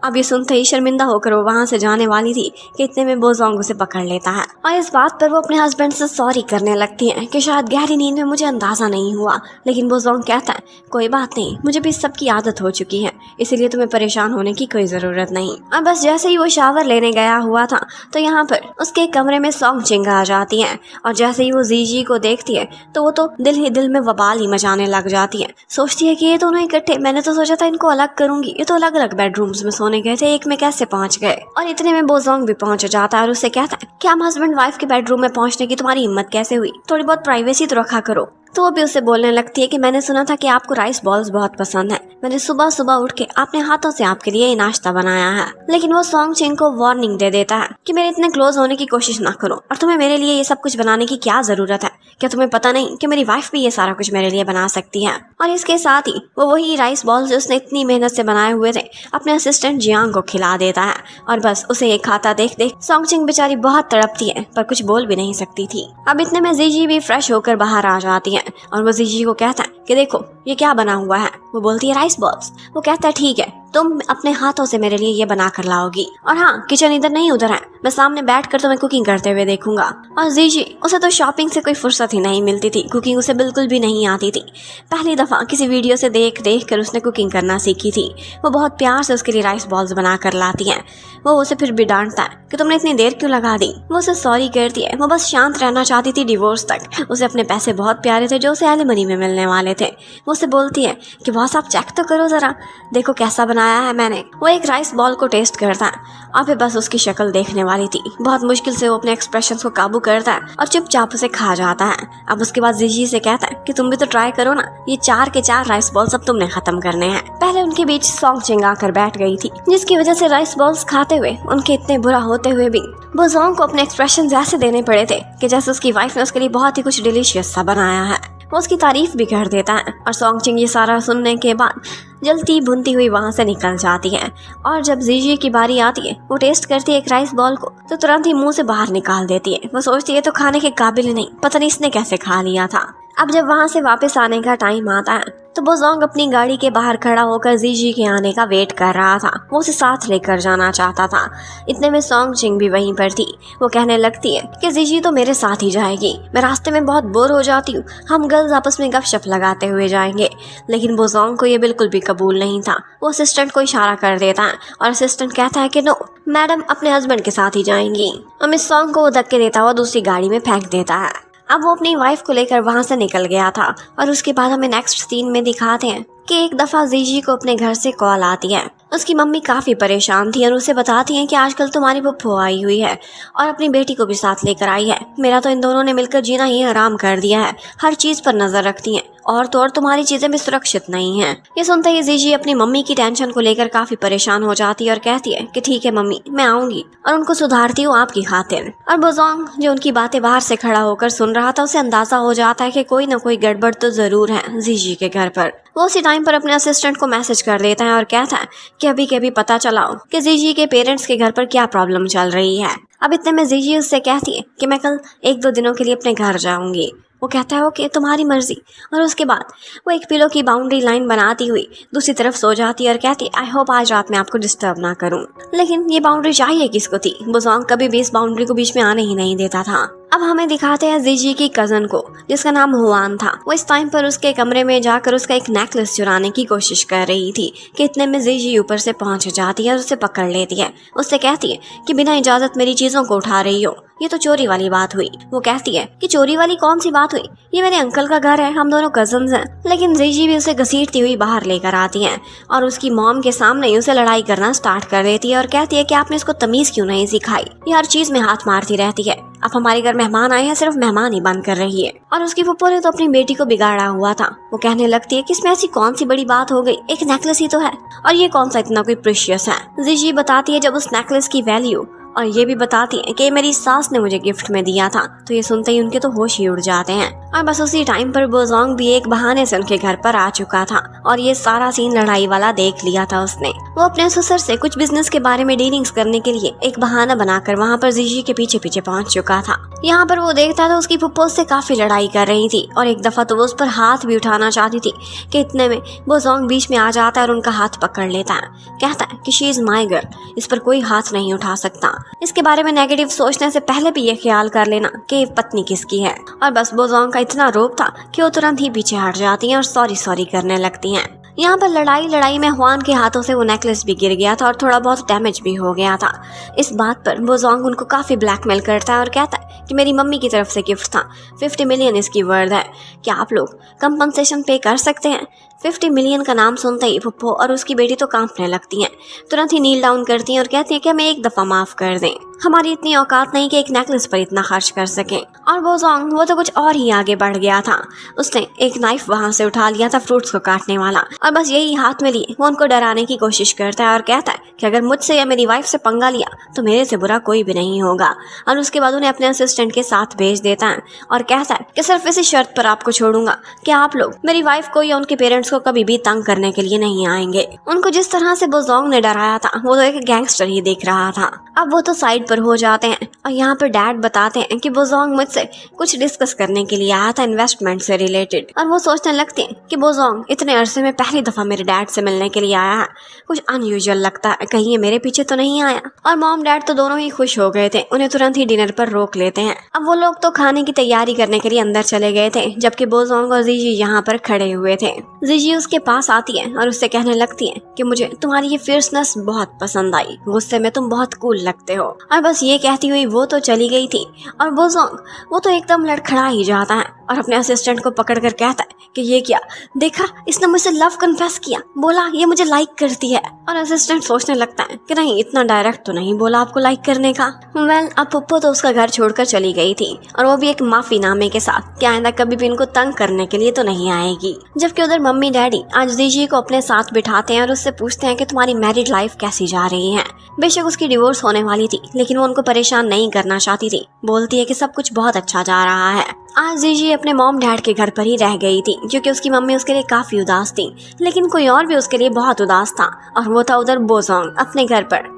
अब ये सुनते ही शर्मिंदा होकर वो वहाँ से जाने वाली थी कि इतने में वो जोंग उसे पकड़ लेता है और इस बात पर वो अपने हस्बैंड से सॉरी करने लगती है कि शायद गहरी नींद में मुझे अंदाजा नहीं हुआ। लेकिन वो जोंग कहता है कोई बात नहीं, मुझे भी सब की आदत हो चुकी है, इसीलिए तुम्हें परेशान होने की कोई जरूरत नहीं। अब बस जैसे ही वो शावर लेने गया हुआ था तो यहाँ पर उसके कमरे में सोंग चिंग आ जाती है और जैसे ही वो जीजी को देखती है तो वो तो दिल ही दिल में वबाल ही मचाने लग जाती है। सोचती है कि ये दोनों इकट्ठे, मैंने तो सोचा था इनको अलग करूंगी, ये तो अलग अलग बेडरूम्स में सोने गए थे, एक में कैसे पहुंच गए। और इतने में वो जोंग भी पहुंच जाता है और उससे कहता है कि हम हस्बैंड वाइफ के बेडरूम में पहुंचने की तुम्हारी हिम्मत कैसे हुई, थोड़ी बहुत प्राइवेसी तो रखा करो। तो वो भी उससे बोलने लगती है कि मैंने सुना था कि आपको राइस बॉल्स बहुत पसंद है, मैंने सुबह सुबह उठ के अपने हाथों से आपके लिए ये नाश्ता बनाया है। लेकिन वो सोंग चिंग को वार्निंग दे देता है कि मेरे इतने क्लोज होने की कोशिश ना करो और तुम्हें मेरे लिए ये सब कुछ बनाने की क्या जरूरत है, क्या तुम्हें पता नहीं कि मेरी वाइफ भी ये सारा कुछ मेरे लिए बना सकती है। और इसके साथ ही वो वही राइस बॉल्स जो उसने इतनी मेहनत से बनाए हुए थे अपने असिस्टेंट जियांग को खिला देता है। और बस उसे ये खाता देख देख सोंग चिंग बेचारी बहुत तड़पती है पर कुछ बोल भी नहीं सकती थी। अब इतने में जीजी भी फ्रेश होकर बाहर आ जाती है और वो जीजी को कहता है कि देखो ये क्या बना हुआ है। वो बोलती है राइस बॉल्स। वो कहता है ठीक है, तुम अपने हाथों से मेरे लिए ये बना कर लाओगी, और हाँ किचन इधर नहीं उधर है, मैं सामने बैठ कर तुम्हें कुकिंग करते हुए देखूंगा। और जीजी उसे तो शॉपिंग से कोई फुर्सत ही नहीं मिलती थी, कुकिंग उसे बिल्कुल भी नहीं आती थी। पहली दफा किसी वीडियो से देख देख कर उसने कुकिंग करना सीखी थी। वो बहुत प्यार से उसके लिए राइस बॉल्स बना कर लाती है। वो उसे फिर भी डांटता है कि तुमने इतनी देर क्यों लगा दी। वो उसे सॉरी करती है, वो बस शांत रहना चाहती थी डिवोर्स तक। उसे अपने पैसे बहुत प्यारे थे जो उसे एलिमनी में मिलने वाले थे। वो उसे बोलती है कि बॉस आप चेक तो करो जरा, देखो कैसा बनाया है मैंने। वो एक राइस बॉल को टेस्ट करता है और फिर बस उसकी शक्ल देखने वाली थी। बहुत मुश्किल से वो अपने एक्सप्रेशंस को काबू करता है और चुपचाप उसे खा जाता है। अब उसके बाद जीजी से कहता है कि तुम भी तो ट्राई करो ना, ये 4 के 4 राइस बॉल्स अब तुमने खत्म करने हैं। पहले उनके बीच सोंग चिंग आकर बैठ गई थी, जिसकी वजह से राइस बॉल्स खाते हुए उनके इतने बुरा होते हुए भी वो जोंग को अपने एक्सप्रेशन ऐसे देने पड़े थे कि जैसे उसकी वाइफ ने उसके लिए बहुत ही कुछ डिलीशियस सा बनाया है। वो उसकी तारीफ भी कर देता है और सोंग चिंग ये सारा सुनने के बाद जलती भुनती हुई वहां से निकल जाती है। और जब जीजी की बारी आती है वो टेस्ट करती है एक राइस बॉल को तो तुरंत ही मुंह से बाहर निकाल देती है। वो सोचती है तो खाने के काबिल ही नहीं, पता नहीं इसने कैसे खा लिया था। अब जब वहां से वापस आने का टाइम आता है तो वो जोंग अपनी गाड़ी के बाहर खड़ा होकर जीजी के आने का वेट कर रहा था। वो उसे साथ लेकर जाना चाहता था। इतने में सोंग चिंग भी वहीं पर थी। वो कहने लगती है कि जीजी तो मेरे साथ ही जाएगी, मैं रास्ते में बहुत बोर हो जाती हूँ, हम गर्ल्स आपस में गपशप लगाते हुए जाएंगे। लेकिन वो जोंग को ये बिल्कुल भी कबूल नहीं था। वो असिस्टेंट को इशारा कर देता है और असिस्टेंट कहता है कि नो, मैडम अपने हस्बैंड के साथ ही जाएंगी। मिस सोंग को वो धक्के देता हुआ दूसरी गाड़ी में फेंक देता है। अब वो अपनी वाइफ को लेकर वहां से निकल गया था। और उसके बाद हमें नेक्स्ट सीन में दिखाते हैं कि एक दफा जीजी को अपने घर से कॉल आती है। उसकी मम्मी काफी परेशान थी और उसे बताती हैं कि आजकल तुम्हारी फुफ्फो आई हुई है और अपनी बेटी को भी साथ लेकर आई है। मेरा तो इन दोनों ने मिलकर जीना ही हराम कर दिया है, हर चीज पर नजर रखती हैं और तो और तुम्हारी चीजें भी सुरक्षित नहीं हैं। ये सुनते ही जीजी अपनी मम्मी की टेंशन को लेकर काफी परेशान हो जाती है और कहती है कि ठीक है मम्मी, मैं आऊंगी और उनको सुधारती हूँ आपकी खातिर। और बोजोंग जो उनकी बातें बाहर से खड़ा होकर सुन रहा था, उसे अंदाजा हो जाता है कि कोई न कोई गड़बड़ तो जरूर है जीजी के घर पर। वो उसी टाइम पर अपने असिस्टेंट को मैसेज कर देता है और कहता है कि अभी के अभी पता चलाओ कि जीजी के पेरेंट्स के घर पर क्या प्रॉब्लम चल रही है। अब इतने में जीजी उससे कहती है कि मैं कल 1-2 दिनों के लिए अपने घर जाऊंगी। वो कहता है ओके, तुम्हारी मर्जी। और उसके बाद वो एक पिलो की बाउंड्री लाइन बनाती हुई दूसरी तरफ सो जाती है और कहती है आई होप आज रात में आपको डिस्टर्ब ना करूं। लेकिन ये बाउंड्री चाहिए किसको थी? बोजोंग कभी भी इस बाउंड्री को बीच में आने ही नहीं देता था। अब हमें दिखाते हैं जीजी की कजन को जिसका नाम हुआन था। वो इस टाइम पर उसके कमरे में जाकर उसका एक नेकलेस चुराने की कोशिश कर रही थी कि इतने में जीजी ऊपर से पहुंच जाती है और उसे पकड़ लेती है। उससे कहती है कि बिना इजाजत मेरी चीजों को उठा रही हो, ये तो चोरी वाली बात हुई। वो कहती है कि चोरी वाली कौन सी बात हुई, ये मेरे अंकल का घर है, हम दोनों कजन्स हैं। लेकिन जीजी भी उसे घसीटती हुई बाहर लेकर आती है और उसकी मॉम के सामने ही उसे लड़ाई करना स्टार्ट कर देती है और कहती है कि आपने इसको तमीज क्यों नहीं सिखाई, ये हर चीज में हाथ मारती रहती है। अब हमारे घर मेहमान आए हैं, सिर्फ मेहमान ही बंद कर रही है। और उसकी फुप्पो ने तो अपनी बेटी को बिगाड़ा हुआ था। वो कहने लगती है कि इसमें ऐसी कौन सी बड़ी बात हो गई, एक नेकलेस ही तो है और ये कौन सा इतना कोई प्रीशियस है। जीजी बताती है जब उस नेकलेस की वैल्यू, और ये भी बताती है कि मेरी सास ने मुझे गिफ्ट में दिया था। तो ये सुनते ही उनके तो होश ही उड़ जाते हैं। और बस उसी टाइम पर बोजोंग भी एक बहाने से उनके घर पर आ चुका था और ये सारा सीन लड़ाई वाला देख लिया था उसने। वो अपने ससुर से कुछ बिजनेस के बारे में डीलिंग्स करने के लिए एक बहाना बनाकर वहाँ पर जीजी के पीछे पीछे पहुँच चुका था। यहाँ पर वो देखता था उसकी फुप्पो से काफी लड़ाई कर रही थी और एक दफा तो वो उस पर हाथ भी उठाना चाहती थी कि इतने में बोजोंग बीच में आ जाता है और उनका हाथ पकड़ लेता है। कहता है कि शी इज माई गर्ल, इस पर कोई हाथ नहीं उठा सकता। इसके बारे में नेगेटिव सोचने से पहले भी ये ख्याल कर लेना कि ये पत्नी किसकी है। और बस बोजोंग का इतना रोब था कि वो तुरंत ही पीछे हट जाती हैं और सॉरी करने लगती हैं। यहाँ पर लड़ाई में हुआन के हाथों से वो नेकलेस भी गिर गया था और थोड़ा बहुत डैमेज भी हो गया था। इस बात पर बोजोंग उनको काफी ब्लैकमेल करता है और कहता है कि मेरी मम्मी की तरफ से गिफ्ट था, 50 मिलियन इसकी वर्थ है, क्या आप लोग कंपनसेशन पे कर सकते हैं? 50 मिलियन का नाम सुनते ही फुप्पो और उसकी बेटी तो कांपने लगती हैं। तुरंत ही नील डाउन करती हैं और कहती हैं कि हमें एक दफा माफ कर दें, हमारी इतनी औकात नहीं कि एक नेकलेस पर इतना खर्च कर सकें। और बोजोंग वो तो कुछ और ही आगे बढ़ गया था। उसने एक नाइफ वहां से उठा लिया था फ्रूट्स को काटने वाला और बस यही हाथ में लिए वो उनको डराने की कोशिश करता है और कहता है कि अगर मुझसे या मेरी वाइफ से पंगा लिया तो मेरे से बुरा कोई भी नहीं होगा। और उसके बाद उन्हें अपने असिस्टेंट के साथ भेज देता है और कहता है कि सिर्फ इसी शर्त पर आपको छोड़ूंगा कि आप लोग मेरी वाइफ को या उनके पेरेंट्स को कभी भी तंग करने के लिए नहीं आएंगे। उनको जिस तरह से बोजोंग ने डराया था वो तो एक गैंगस्टर ही देख रहा था। अब वो तो साइड पर हो जाते हैं और यहाँ पर डैड बताते हैं कि बोजोंग मुझसे कुछ डिस्कस करने के लिए आया था इन्वेस्टमेंट से रिलेटेड। और वो सोचने लगते हैं कि बोजोंग इतने अरसे में पहली दफा मेरे डैड से मिलने के लिए आया है, कुछ अनयूजुअल लगता है, कहीं ये मेरे पीछे तो नहीं आया। और मॉम डैड तो दोनों ही खुश हो गए थे, उन्हें तुरंत ही डिनर पर रोक लेते हैं। अब वो लोग तो खाने की तैयारी करने के लिए अंदर चले गए थे जबकि बोजोंग और जीजी यहाँ पर खड़े हुए थे। जीजी उसके पास आती है और उससे कहने लगती है कि मुझे तुम्हारी ये फियर्सनेस बहुत पसंद आई, गुस्से में तुम बहुत कूल लगते हो। और बस ये कहती हुई वो तो चली गई थी और बोजोंग वो तो एकदम लड़खड़ा ही जाता है और अपने असिस्टेंट को पकड़कर कहता है कि ये क्या, देखा इसने मुझसे लव कन्फेस किया, बोला ये मुझे लाइक करती है। और असिस्टेंट सोचने लगता है कि नहीं, इतना डायरेक्ट तो नहीं बोला आपको लाइक करने का। वेल अब पुप्पो तो उसका घर छोड़कर चली गई थी और वो भी एक माफी नामे के साथ कि आइंदा कभी भी इनको तंग करने के लिए तो नहीं आएगी। जबकि उधर मम्मी डैडी आज जीजी को अपने साथ बिठाते हैं और उससे पूछते हैं कि तुम्हारी मैरिड लाइफ कैसी जा रही है। बेशक उसकी डिवोर्स होने वाली थी लेकिन वो उनको परेशान नहीं करना चाहती थी, बोलती है कि सब कुछ बहुत अच्छा जा रहा है। आज जीजी अपने मॉम डैड के घर पर ही रह गई थी क्योंकि उसकी मम्मी उसके लिए काफी उदास थी, लेकिन कोई और भी उसके लिए बहुत उदास था और वो था उधर बोजोंग अपने घर पर,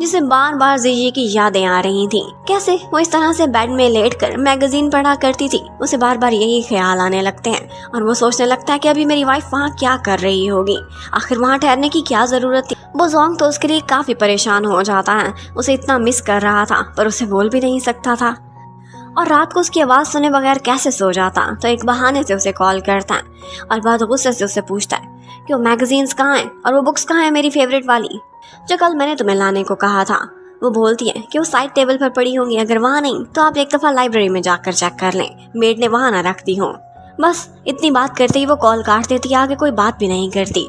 जिसे बार बार जीजी की यादें आ रही थी। कैसे वो इस तरह से बेड में लेटकर मैगजीन पढ़ा करती थी, उसे बार बार यही ख्याल आने लगते हैं और वो सोचने लगता है कि अभी मेरी वाइफ वहाँ क्या कर रही होगी, आखिर वहाँ ठहरने की क्या जरूरत थी। बोजोंग तो उसके लिए काफी परेशान हो जाता है, उसे इतना मिस कर रहा था पर उसे बोल भी नहीं सकता था और रात को उसकी आवाज सुने बगैर कैसे सो जाता। तो एक बहाने से उसे कॉल करता है और बहुत गुस्से से उससे पूछता है कि वो मैगजीन्स कहाँ हैं और वो बुक्स कहाँ हैं मेरी फेवरेट वाली जो कल मैंने तुम्हें लाने को कहा था। वो बोलती है कि वो साइड टेबल पर पड़ी होंगी, अगर वहाँ नहीं तो आप एक दफा लाइब्रेरी में जाकर चेक कर लें, मेड ने वहाँ ना रख दी हो। बस इतनी बात करते ही वो कॉल काट देती है, आगे कोई बात भी नहीं करती।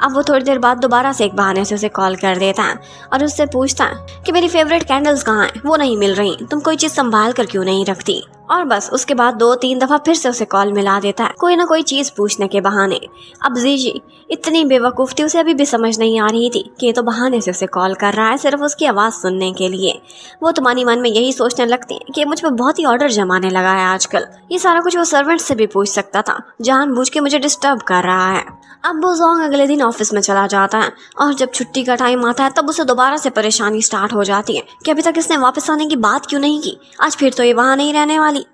अब वो थोड़ी देर बाद दोबारा से एक बहाने से उसे कॉल कर देता है और उससे पूछता है कि मेरी फेवरेट कैंडल्स कहाँ हैं, वो नहीं मिल रही, तुम कोई चीज़ संभाल कर क्यों नहीं रखती। और बस उसके बाद 2-3 दफा फिर से उसे कॉल मिला देता है, कोई ना कोई चीज पूछने के बहाने। अब जीजी इतनी बेवकूफ थी, उसे अभी भी समझ नहीं आ रही थी कि ये तो बहाने से उसे कॉल कर रहा है सिर्फ उसकी आवाज सुनने के लिए। वो तो मन ही मन में यही सोचने लगती है कि मुझ पर बहुत ही ऑर्डर जमाने लगा है आजकल। ये सारा कुछ वो सर्वेंट से भी पूछ सकता था, जानबूझ के मुझे डिस्टर्ब कर रहा है। अब वो जोंग अगले दिन ऑफिस में चला जाता है और जब छुट्टी का टाइम आता है तब उसे दोबारा से परेशानी स्टार्ट हो जाती है कि अभी तक इसने वापस आने की बात क्यों नहीं की, आज फिर तो ये वहां नहीं रहने वाली।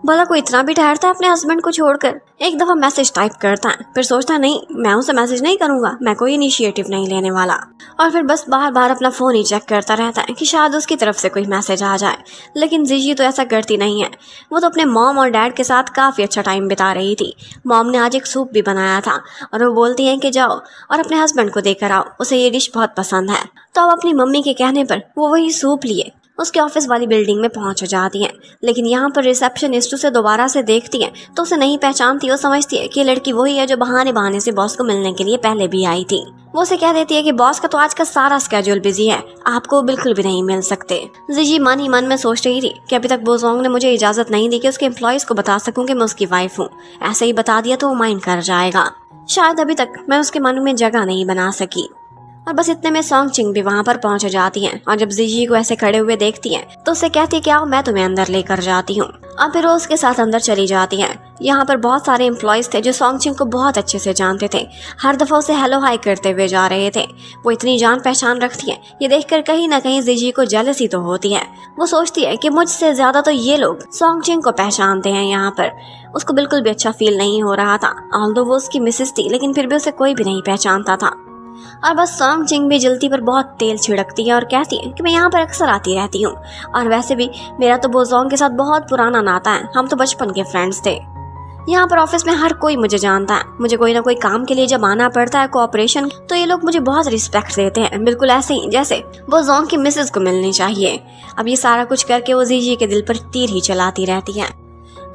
भला कोई इतना भी ठहरता है अपने हस्बैंड को छोड़कर। एक दफा मैसेज टाइप करता है, फिर सोचता है नहीं मैं उसे मैसेज नहीं करूंगा, मैं कोई इनिशिएटिव नहीं लेने वाला। और फिर बस बार बार अपना फोन ही चेक करता रहता है कि शायद उसकी तरफ से कोई मैसेज आ जाए। लेकिन जीजी तो ऐसा करती नहीं है। वो तो अपने मॉम और डैड के साथ काफ़ी अच्छा टाइम बिता रही थी। मॉम ने आज एक सूप भी बनाया था और वो बोलती हैं कि जाओ और अपने हस्बैंड को देकर आओ, उसे ये डिश बहुत पसंद है। तो अब अपनी मम्मी के कहने पर वो वही सूप लिए उसके ऑफिस वाली बिल्डिंग में पहुंच जाती हैं। लेकिन यहाँ पर रिसेप्शनिस्ट उसे दोबारा से देखती है तो उसे नहीं पहचानती। वो समझती है कि लड़की वही है जो बहाने बहाने से बॉस को मिलने के लिए पहले भी आई थी। वो उसे कह देती है कि बॉस का तो आज का सारा स्केड्यूल बिजी है, आपको बिल्कुल भी नहीं मिल सकते। जीजी मन ही मन में सोच रही थी कि अभी तक बोजोंग ने मुझे इजाजत नहीं दी कि उसके एम्प्लॉयज को बता सकूं कि मैं उसकी वाइफ हूँ। ऐसे ही बता दिया तो वो माइंड कर जाएगा। शायद अभी तक मैं उसके मन में जगह नहीं बना सकी। और बस इतने में सोंग चिंग भी वहां पर पहुंच जाती हैं और जब जीजी को ऐसे खड़े हुए देखती हैं तो उसे कहती है कि आओ मैं तुम्हें अंदर लेकर जाती हूँ। और फिर वो उसके साथ अंदर चली जाती हैं। यहाँ पर बहुत सारे एम्प्लॉयज थे जो सोंग चिंग को बहुत अच्छे से जानते थे, हर दफा उसे हेलो हाई करते हुए जा रहे थे। वो इतनी जान पहचान रखती है, ये देखकर कहीं ना कहीं जीजी को जेलसी तो होती है। वो सोचती है कि मुझसे ज्यादा तो ये लोग सोंग चिंग को पहचानते हैं। यहाँ पर उसको बिल्कुल भी अच्छा फील नहीं हो रहा था। ऑल्दो वो उसकी मिसेस थी लेकिन फिर भी उसे कोई भी नहीं पहचानता था। और बस सोंग चिंग भी जल्दी पर बहुत तेल छिड़कती है और कहती है कि मैं यहाँ पर अक्सर आती रहती हूँ और वैसे भी मेरा तो बोजोंग के साथ बहुत पुराना नाता है, हम तो बचपन के फ्रेंड्स थे। यहाँ पर ऑफिस में हर कोई मुझे जानता है, मुझे कोई ना कोई काम के लिए जब आना पड़ता है कोऑपरेशन, तो ये लोग मुझे बहुत रिस्पेक्ट देते हैं, बिल्कुल ऐसे ही जैसे बोजोंग की मिसेस को मिलनी चाहिए। अब ये सारा कुछ करके वो जीजी के दिल पर तीर ही चलाती रहती है।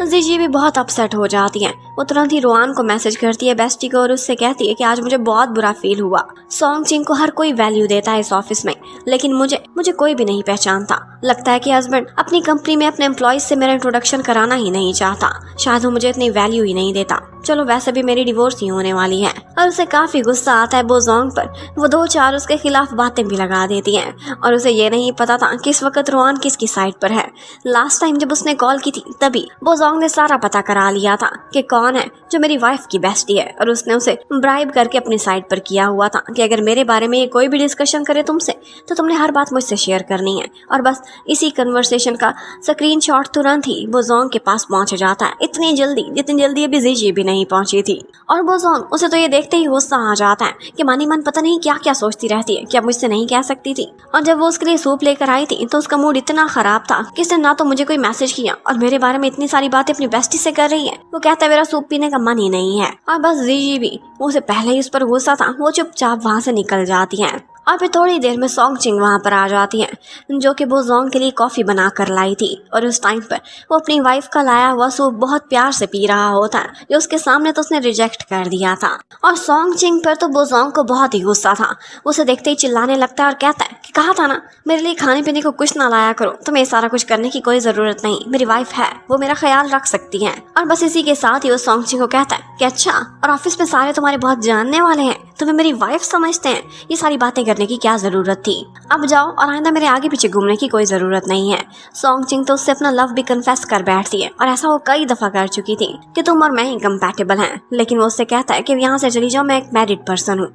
जीजी भी बहुत अपसेट हो जाती है। वो तुरंत ही रोआन को मैसेज करती है, बेस्टी को, और उससे कहती है कि आज मुझे बहुत बुरा फील हुआ। सोंग चिंग को हर कोई वैल्यू देता है इस ऑफिस में, लेकिन मुझे कोई भी नहीं पहचानता। लगता है कि हस्बैंड अपनी कंपनी में अपने एम्प्लॉयज से मेरा इंट्रोडक्शन कराना ही नहीं चाहता, शायद वो मुझे इतनी वैल्यू ही नहीं देता। चलो वैसे भी मेरी डिवोर्स ही होने वाली है। और उसे काफी गुस्सा आता है बोजोंग पर। वो 2-4 उसके खिलाफ बातें भी लगा देती हैं और उसे ये नहीं पता था कि इस वक्त रोआन किसकी साइड पर है। लास्ट टाइम जब उसने कॉल की थी तभी बोजोंग ने सारा पता करा लिया था कि कौन है जो मेरी वाइफ की बेस्टी है, और उसने उसे ब्राइब करके अपनी साइड पर किया हुआ था कि अगर मेरे बारे में ये कोई भी डिस्कशन करे तुमसे तो तुमने हर बात मुझसे शेयर करनी है। और बस इसी कन्वर्सेशन का स्क्रीनशॉट तुरंत ही बोजोंग के पास पहुंच जाता है, इतनी जल्दी जितनी जल्दी अभी जीजी भी नहीं पहुंची थी। और बोजोंग उसे तो ये देखते ही गुस्सा आ जाता है कि मानी मन पता नहीं क्या क्या सोचती रहती है, क्या मुझसे नहीं कह सकती थी। और जब वो उसके लिए सूप लेकर आई थी तो उसका मूड इतना खराब था कि इसने ना तो मुझे कोई मैसेज किया और मेरे बारे में इतनी सारी बातें अपनी बेस्टी से कर रही है। वो कहता है मेरा सूप पीने का मन ही नहीं है। और बस जीजी भी, उसे पहले ही उस पर गुस्सा था, वो चुपचाप वहां से निकल जाती है। और फिर थोड़ी देर में सोंग चिंग वहां पर आ जाती हैं, जो कि बोजोंग के लिए कॉफी बना कर लाई थी। और उस टाइम पर वो अपनी वाइफ का लाया हुआ सूप बहुत प्यार से पी रहा होता है, जो उसके सामने तो उसने रिजेक्ट कर दिया था। और सोंग चिंग पर तो बोजोंग को बहुत ही गुस्सा था। उसे देखते ही चिल्लाने लगता है और कहता है कि कहा था ना मेरे लिए खाने पीने को कुछ ना लाया करो, तुम्हें सारा कुछ करने की कोई जरूरत नहीं, मेरी वाइफ है, वो मेरा ख्याल रख सकती है। और बस इसी के साथ ही वो सोंग चिंग को कहता है कि अच्छा, और ऑफिस में सारे तुम्हारे बहुत जानने वाले हैं, तुम्हें मेरी वाइफ समझते हैं, ये सारी बातें करने की क्या जरूरत थी, अब जाओ और आइंदा मेरे आगे पीछे घूमने की कोई जरूरत नहीं है। सोंग चिंग तो उससे अपना लव भी कन्फेस कर बैठती है और ऐसा वो कई दफा कर चुकी थी कि तुम और मैं ही कंपैटिबल हैं। लेकिन वो उससे कहता है कि यहाँ से चली जाओ, मैं एक मैरिड पर्सन हूँ।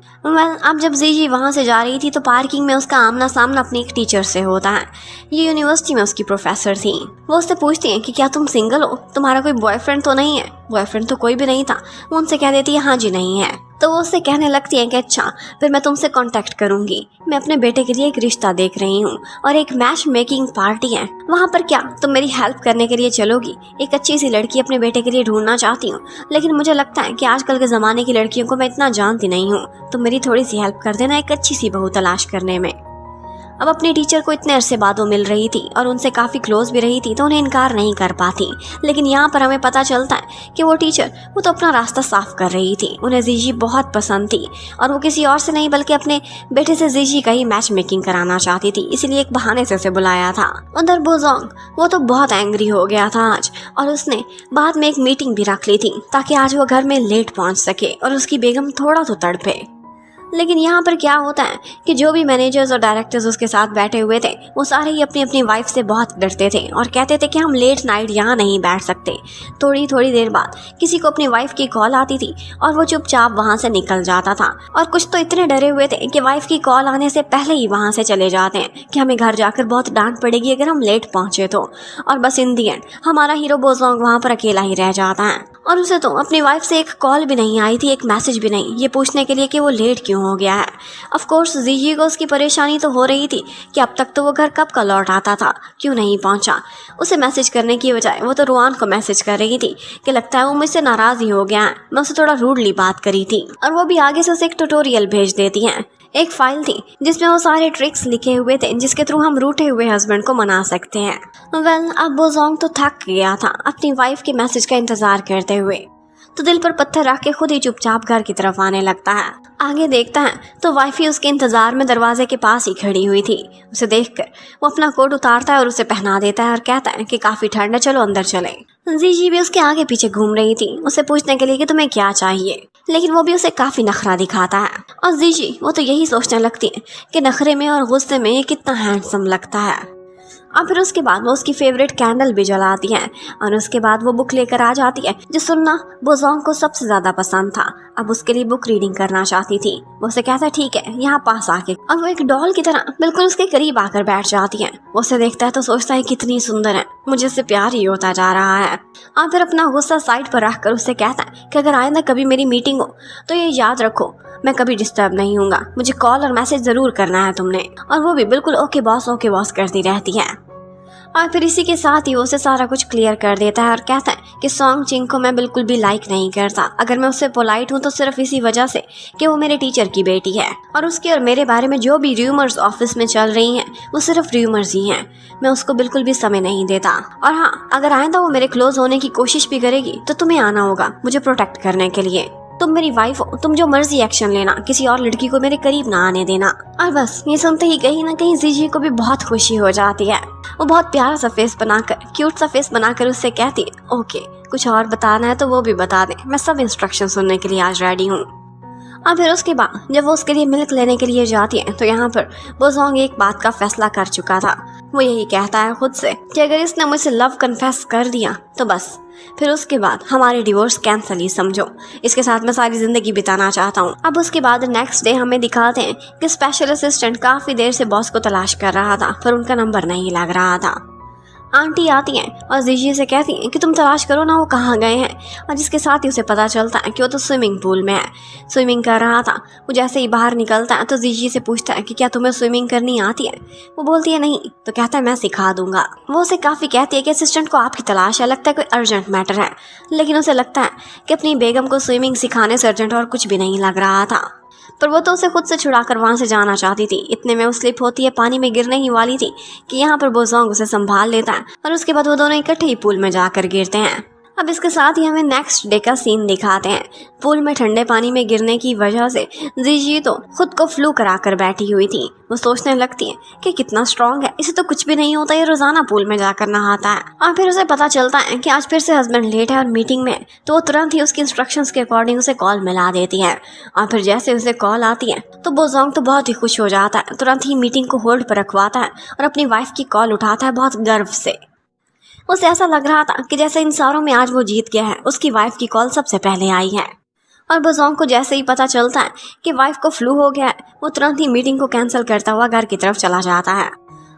अब जब जीजी वहाँ से जा रही थी तो पार्किंग में उसका आमना सामना अपनी एक टीचर से होता है। ये यूनिवर्सिटी में उसकी प्रोफेसर थी। वो उससे पूछती है कि क्या तुम सिंगल हो, तुम्हारा कोई बॉयफ्रेंड तो नहीं है। बॉयफ्रेंड तो कोई भी नहीं था। वो उनसे कह देती है हाँ जी नहीं है। तो वो उससे कहने लगती है कि अच्छा, फिर मैं तुमसे कांटेक्ट करूंगी, मैं अपने बेटे के लिए एक रिश्ता देख रही हूँ और एक मैच मेकिंग पार्टी है वहाँ पर, क्या तुम मेरी हेल्प करने के लिए चलोगी? एक अच्छी सी लड़की अपने बेटे के लिए ढूंढना चाहती हूँ, लेकिन मुझे लगता है कि आजकल के ज़माने की लड़कियों को मैं इतना जानती नहीं हूँ, तो मेरी थोड़ी सी हेल्प कर देना एक अच्छी सी बहू तलाश करने में। अब अपने टीचर को इतने अरसे बाद वो मिल रही थी और उनसे काफ़ी क्लोज भी रही थी, तो उन्हें इनकार नहीं कर पाती। लेकिन यहाँ पर हमें पता चलता है कि वो टीचर वो तो अपना रास्ता साफ कर रही थी। उन्हें जीजी बहुत पसंद थी और वो किसी और से नहीं बल्कि अपने बेटे से जीजी का ही मैच मेकिंग कराना चाहती थी, इसीलिए एक बहाने से उसे बुलाया था। उधर बोजोंग वो तो बहुत एंग्री हो गया था आज, और उसने बाद में एक मीटिंग भी रख ली थी ताकि आज वो घर में लेट पहुंच सके और उसकी बेगम थोड़ा तो तड़पे। लेकिन यहाँ पर क्या होता है कि जो भी मैनेजर्स और डायरेक्टर्स उसके साथ बैठे हुए थे वो सारे ही अपनी अपनी वाइफ से बहुत डरते थे और कहते थे कि हम लेट नाइट यहाँ नहीं बैठ सकते। थोड़ी देर बाद किसी को अपनी वाइफ की कॉल आती थी और वो चुपचाप वहाँ से निकल जाता था, और कुछ तो इतने डरे हुए थे कि वाइफ की कॉल आने से पहले ही वहाँ से चले जाते हैं कि हमें घर जाकर बहुत डांट पड़ेगी अगर हम लेट पहुँचे तो। और बस इन दी एंड हमारा हीरो बोजोंग वहाँ पर अकेला ही रह जाता है, और उसे तो अपनी वाइफ से एक कॉल भी नहीं आई थी, एक मैसेज भी नहीं, ये पूछने के लिए कि वो लेट क्यों हो गया है। ऑफ कोर्स जीजी को उसकी परेशानी तो हो रही थी कि अब तक तो वो घर कब का लौट आता था, क्यों नहीं पहुंचा। उसे मैसेज करने की बजाय वो तो रुआन को मैसेज कर रही थी कि लगता है वो मुझसे नाराज ही हो गया है, मैं उसे थोड़ा रूडली बात करी थी। और वो भी आगे से उसे एक ट्यूटोरियल भेज देती हैं। एक फाइल थी जिसमें वो सारे ट्रिक्स लिखे हुए थे जिसके थ्रू हम रूठे हुए हस्बैंड को मना सकते हैं। वेल, अब बोजोंग तो थक गया था अपनी वाइफ के मैसेज का इंतजार करते हुए, तो दिल पर पत्थर रख के खुद ही चुपचाप घर की तरफ आने लगता है। आगे देखता है तो वाइफ ही उसके इंतजार में दरवाजे के पास ही खड़ी हुई थी। उसे देखकर वो अपना कोट उतारता है और उसे पहना देता है और कहता है कि काफी ठंड है, चलो अंदर चले। जीजी भी उसके आगे पीछे घूम रही थी उसे पूछने के लिए कि तुम्हें क्या चाहिए, लेकिन वो भी उसे काफी नखरा दिखाता है। और जीजी वो तो यही सोचने लगती है कि नखरे में और गुस्से में ये कितना हैंडसम लगता है। और फिर उसके बाद वो उसकी फेवरेट कैंडल भी जलाती है और उसके बाद वो बुक लेकर आ जाती है जो सुनना बोजोंग को सबसे ज्यादा पसंद था। अब उसके लिए बुक रीडिंग करना चाहती थी। वो उसे कहता है ठीक है यहाँ पास आके, और वो एक डॉल की तरह बिल्कुल उसके करीब आकर बैठ जाती है। वो उसे देखता है तो सोचता है कितनी सुंदर है, मुझे उससे प्यार ही होता जा रहा है। और फिर अपना गुस्सा साइड पर रखकर उससे कहता है कि अगर आइंदा कभी मेरी मीटिंग हो तो ये याद रखो मैं कभी डिस्टर्ब नहीं हूँगा, मुझे कॉल और मैसेज जरूर करना है तुमने। और वो भी बिल्कुल ओके बॉस करती रहती है। और फिर इसी के साथ ही वो उसे सारा कुछ क्लियर कर देता है और कहता है कि सॉन्ग चिंग को मैं बिल्कुल भी लाइक नहीं करता। अगर मैं उससे पोलाइट हूँ तो सिर्फ इसी वजह से कि वो मेरे टीचर की बेटी है, और उसके और मेरे बारे में जो भी र्यूमर्स ऑफिस में चल रही हैं वो सिर्फ र्यूमर्स ही हैं। मैं उसको बिल्कुल भी समय नहीं देता। और हाँ, अगर आइंदा वो मेरे क्लोज होने की कोशिश भी करेगी तो तुम्हें आना होगा मुझे प्रोटेक्ट करने के लिए। तुम मेरी वाइफ हो, तुम जो मर्जी एक्शन लेना, किसी और लड़की को मेरे करीब ना आने देना। और बस ये सुनते ही कहीं ना कहीं जीजी को भी बहुत खुशी हो जाती है। वो बहुत प्यारा सा फेस बनाकर, क्यूट सा फेस बनाकर उससे कहती है ओके, कुछ और बताना है तो वो भी बता दे, मैं सब इंस्ट्रक्शन सुनने के लिए आज रेडी हूँ। और फिर उसके बाद जब वो उसके लिए मिल्क लेने के लिए जाती है तो यहाँ पर बोजोंग एक बात का फैसला कर चुका था। वो यही कहता है खुद से कि अगर इसने मुझसे लव कन्फेस कर दिया तो बस फिर उसके बाद हमारे डिवोर्स कैंसिल ही समझो, इसके साथ मैं सारी जिंदगी बिताना चाहता हूँ। अब उसके बाद नेक्स्ट डे हमें दिखाते हैं कि स्पेशल असिस्टेंट काफी देर से बॉस को तलाश कर रहा था पर उनका नंबर नहीं लग रहा था। आंटी आती हैं और जीजी से कहती हैं कि तुम तलाश करो ना वो कहाँ गए हैं, और जिसके साथ ही उसे पता चलता है कि वो तो स्विमिंग पूल में है, स्विमिंग कर रहा था। वो जैसे ही बाहर निकलता है तो जीजी से पूछता है कि क्या तुम्हें स्विमिंग करनी आती है। वो बोलती है नहीं, तो कहता है मैं सिखा दूंगा। वो उसे काफ़ी कहती है कि असिस्टेंट को आपकी तलाश है, लगता है कोई अर्जेंट मैटर है, लेकिन उसे लगता है कि अपनी बेगम को स्विमिंग सिखाने से अर्जेंट और कुछ भी नहीं लग रहा था। पर वो तो उसे खुद से छुड़ाकर वहाँ से जाना चाहती थी। इतने में वो स्लिप होती है, पानी में गिरने ही वाली थी कि यहाँ पर बोजोंग उसे संभाल लेता है और उसके बाद वो दोनों इकट्ठे ही पूल में जाकर गिरते हैं। अब इसके साथ ही हमें नेक्स्ट डे का सीन दिखाते हैं। पूल में ठंडे पानी में गिरने की वजह से जीजी तो खुद को फ्लू कराकर बैठी हुई थी। वो सोचने लगती है कि कितना स्ट्रांग है, इसे तो कुछ भी नहीं होता, ये रोजाना पूल में जाकर नहाता है। और फिर उसे पता चलता है कि आज फिर से हस्बैंड लेट है और मीटिंग में, तो वो तुरंत ही उसकी इंस्ट्रक्शंस के अकॉर्डिंग उसे कॉल मिला देती है। और फिर जैसे उसे कॉल आती है तो बोजोंग तो बहुत ही खुश हो जाता है, तुरंत ही मीटिंग को होल्ड पर रखवाता है और अपनी वाइफ की कॉल उठाता है बहुत गर्व से। उसे ऐसा लग रहा था कि जैसे इन सारों में आज वो जीत गया है, उसकी वाइफ की कॉल सबसे पहले आई है। और बोजोंग को जैसे ही पता चलता है कि वाइफ को फ्लू हो गया है, वो तुरंत ही मीटिंग को कैंसिल करता हुआ घर की तरफ चला जाता है।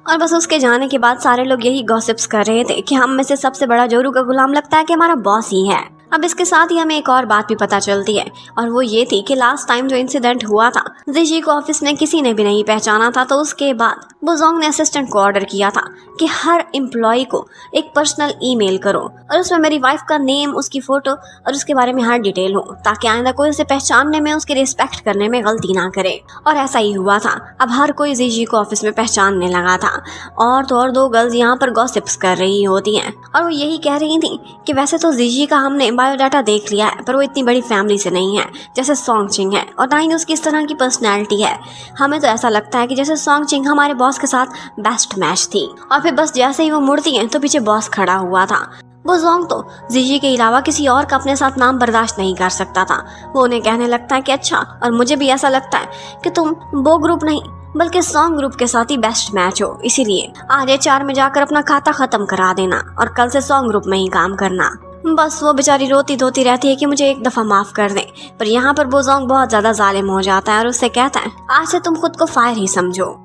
और बस उसके जाने के बाद सारे लोग यही गॉसिप्स कर रहे थे कि हम में से सबसे बड़ा जोरू का गुलाम लगता है कि हमारा बॉस ही है। अब इसके साथ ही हमें एक और बात भी पता चलती है, और वो ये थी कि लास्ट टाइम जो इंसिडेंट हुआ था, जीजी को ऑफिस में किसी ने भी नहीं पहचाना था, तो उसके बाद बोजोंग ने असिस्टेंट को ऑर्डर किया था कि हर एम्प्लॉय को एक पर्सनल ईमेल करो और उसमें मेरी वाइफ का नेम, उसकी फ़ोटो और उसके बारे में हर डिटेल हो, ताकि आइंदा कोई उसे पहचानने में, उसकी रिस्पेक्ट करने में गलती ना करे। और ऐसा ही हुआ था। अब हर कोई जीजी को ऑफिस में पहचानने लगा था। और तो और 2 गर्ल्स यहाँ पर गॉसिप्स कर रही होती हैं और वो यही कह रही थी कि वैसे तो जीजी का हमने बायोडाटा देख लिया है, पर वो इतनी बड़ी फैमिली से नहीं है जैसे सोंगचिंग है, और ना ही उसकी इस तरह की पर्सनैलिटी है। हमें तो ऐसा लगता है कि जैसे सोंगचिंग हमारे बॉस के साथ बेस्ट मैच थी, और फिर बस जैसे ही वो मुड़ती है तो पीछे बॉस खड़ा हुआ था। बोजोंग तो जीजी के अलावा किसी और का अपने साथ नाम बर्दाश्त नहीं कर सकता था। वो उन्हें कहने लगता है कि अच्छा, और मुझे भी ऐसा लगता है कि तुम बो ग्रुप नहीं बल्कि सॉन्ग ग्रुप के साथ ही बेस्ट मैच हो, इसीलिए आज HR में जाकर अपना खाता खत्म करा देना और कल से सॉन्ग ग्रुप में ही काम करना। बस वो बेचारी रोती धोती रहती है कि मुझे एक दफ़ा माफ़ कर दें, पर यहाँ पर बोजोंग बहुत ज़्यादा जालिम हो जाता है और उससे कहता है आज से तुम खुद को फायर ही समझो।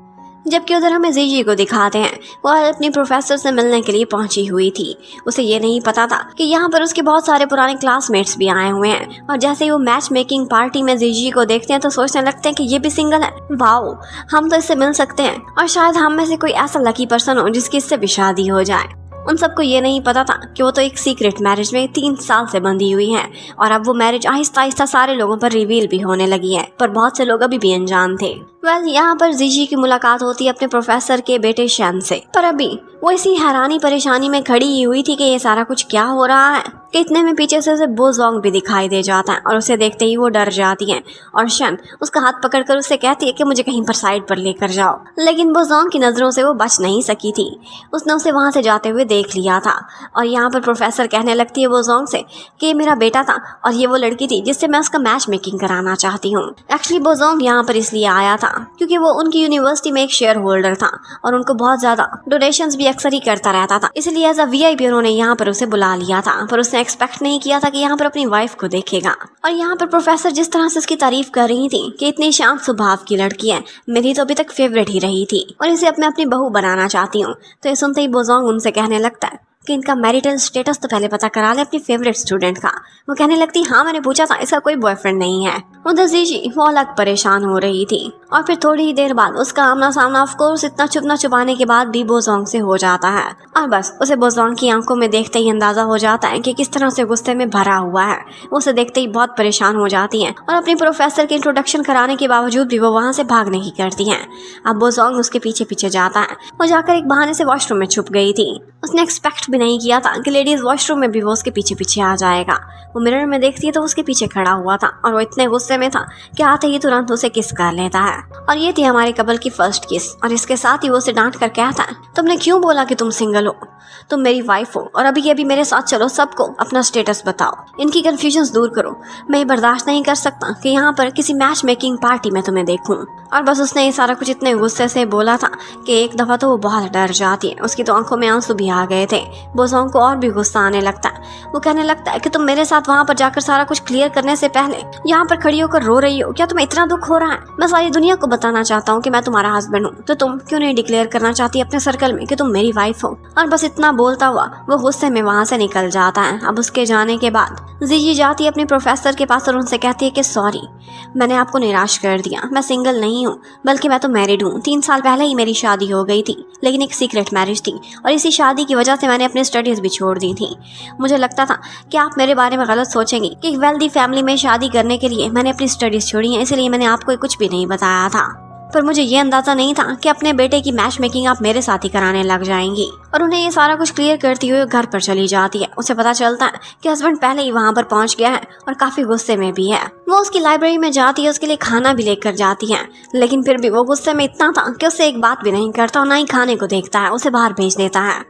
जबकि उधर हमें जीजी को दिखाते हैं, वो अपनी प्रोफेसर से मिलने के लिए पहुंची हुई थी। उसे ये नहीं पता था कि यहाँ पर उसके बहुत सारे पुराने क्लासमेट्स भी आए हुए हैं, और जैसे ही वो मैच मेकिंग पार्टी में जीजी को देखते हैं तो सोचने लगते हैं कि ये भी सिंगल है, वाओ, हम तो इससे मिल सकते हैं और शायद हम में से कोई ऐसा लकी पर्सन हो जिसकी इससे भी शादी हो जाए। उन सबको ये नहीं पता था कि वो तो एक सीक्रेट मैरिज में 3 साल से बंधी हुई है, और अब वो मैरिज आहिस्ता आहिस्ता सारे लोगों पर रिवील भी होने लगी है, पर बहुत से लोग अभी भी अनजान थे। यहाँ पर जीजी की मुलाकात होती है अपने प्रोफेसर के बेटे शैन से, पर अभी वो इसी हैरानी परेशानी में खड़ी ही हुई थी कि ये सारा कुछ क्या हो रहा है कि इतने में पीछे से उसे बोजोंग भी दिखाई दे जाता है, और उसे देखते ही वो डर जाती है और शैन उसका हाथ पकड़कर उसे कहती है कि मुझे कहीं पर साइड पर लेकर जाओ। लेकिन बोजोंग की नज़रों से वो बच नहीं सकी थी, उसने उसे वहाँ से जाते हुए देख लिया था। और यहाँ पर प्रोफेसर कहने लगती है बोजोंग से कि ये मेरा बेटा था और ये वो लड़की थी जिससे मैं उसका मैच मेकिंग कराना चाहती हूँ। एक्चुअली बोजोंग यहाँ पर इसलिए आया था क्योंकि वो उनकी यूनिवर्सिटी में एक शेयर होल्डर था और उनको बहुत ज़्यादा डोनेशंस भी अक्सर ही करता रहता था, इसलिए एज अ VIP उन्होंने यहाँ पर उसे बुला लिया था, पर उसने एक्सपेक्ट नहीं किया था कि यहाँ पर अपनी वाइफ को देखेगा। और यहाँ पर प्रोफेसर जिस तरह से उसकी तारीफ कर रही थी कि इतनी शांत स्वभाव की लड़की है, मेरी तो अभी तक फेवरेट ही रही थी और इसे मैं अपनी बहू बनाना चाहती हूँ, तो ये सुनते ही बोजोंग उनसे कहने लगता है कि इनका मैरिटल स्टेटस तो पहले पता करा ले अपनी फेवरेट स्टूडेंट का। वो कहने लगती हाँ मैंने पूछा था, इसका कोई बॉयफ्रेंड नहीं है। उधर जीजी वो अलग परेशान हो रही थी, और फिर थोड़ी ही देर बाद उसका आमना सामना ऑफ कोर्स इतना छुपना छुपाने के बाद भी बोजोंग से हो जाता है, और बस उसे बोजोंग की आंखों में देखते ही अंदाजा हो जाता है कि किस तरह से गुस्से में भरा हुआ है। उसे देखते ही बहुत परेशान हो जाती है और अपनी प्रोफेसर के इंट्रोडक्शन कराने के बावजूद भी वो वहाँ से भागने की करती है। अब बोजोंग उसके पीछे पीछे जाता है, वो जाकर एक बहाने से वॉशरूम में छुप गई थी। उसने एक्सपेक्ट भी नहीं किया था कि लेडीज वॉशरूम में भी वो उसके पीछे पीछे आ जाएगा। वो मिरर में देखती है तो उसके पीछे खड़ा हुआ था, और वो इतने गुस्से में था कि आते ही तुरंत उसे किस कर लेता है। और ये थी हमारे कपल की फर्स्ट किस, और इसके साथ ही वो उसे डांट कर कहता है तुमने क्यों बोला कि तुम सिंगल हो, तुम मेरी वाइफ हो और अभी के अभी मेरे साथ चलो, सबको अपना स्टेटस बताओ, इनकी कंफ्यूजन्स दूर करो। मैं ये बर्दाश्त नहीं कर सकता कि यहाँ पर किसी मैच मेकिंग पार्टी में तुम्हें देखूं। और बस उसने ये सारा कुछ इतने गुस्से से बोला था कि एक दफ़ा तो वो बहुत डर जाती है, उसकी तो आंखों में आंसू भी आ गए थे। बोजोंग को और भी गुस्सा आने लगता है, वो कहने लगता है कि तुम मेरे साथ वहाँ पर जाकर सारा कुछ क्लियर करने से पहले यहाँ पर खड़ी होकर रो रही हो, क्या तुम्हें इतना दुख हो रहा है? मैं सारी दुनिया को बताना चाहता हूँ कि मैं तुम्हारा हस्बैंड हूँ, तो तुम क्यों नहीं डिक्लेयर करना चाहती अपने सर्कल में कि तुम मेरी वाइफ हो? और बस इतना बोलता हुआ वो गुस्से में वहाँ से निकल जाता है। अब उसके जाने के बाद जीजी जाती है अपने प्रोफेसर के पास और उनसे कहती है कि सॉरी, मैंने आपको निराश कर दिया, मैं सिंगल नहीं हूँ बल्कि मैं तो मैरिड हूँ। 3 साल पहले ही मेरी शादी हो गई थी, लेकिन एक सीक्रेट मैरिज थी और इसी शादी की वजह से मैंने अपनी स्टडीज़ भी छोड़ दी थी। मुझे लगता था कि आप मेरे बारे में गलत सोचेंगे कि एक वेल्दी फैमिली में शादी करने के लिए मैंने अपनी स्टडीज़ छोड़ी हैं, इसलिए मैंने आपको कुछ भी नहीं बताया था। पर मुझे ये अंदाज़ा नहीं था कि अपने बेटे की मैच मेकिंग आप मेरे साथ ही कराने लग जाएंगी। और उन्हें ये सारा कुछ क्लियर करती हुए घर पर चली जाती है। उसे पता चलता है कि हस्बैंड पहले ही वहाँ पर पहुँच गया है और काफ़ी गुस्से में भी है। वो उसकी लाइब्रेरी में जाती है, उसके लिए खाना भी लेकर जाती है, लेकिन फिर भी वो गुस्से में इतना था कि उससे एक बात भी नहीं करता और ना ही खाने को देखता है, उसे बाहर भेज देता है।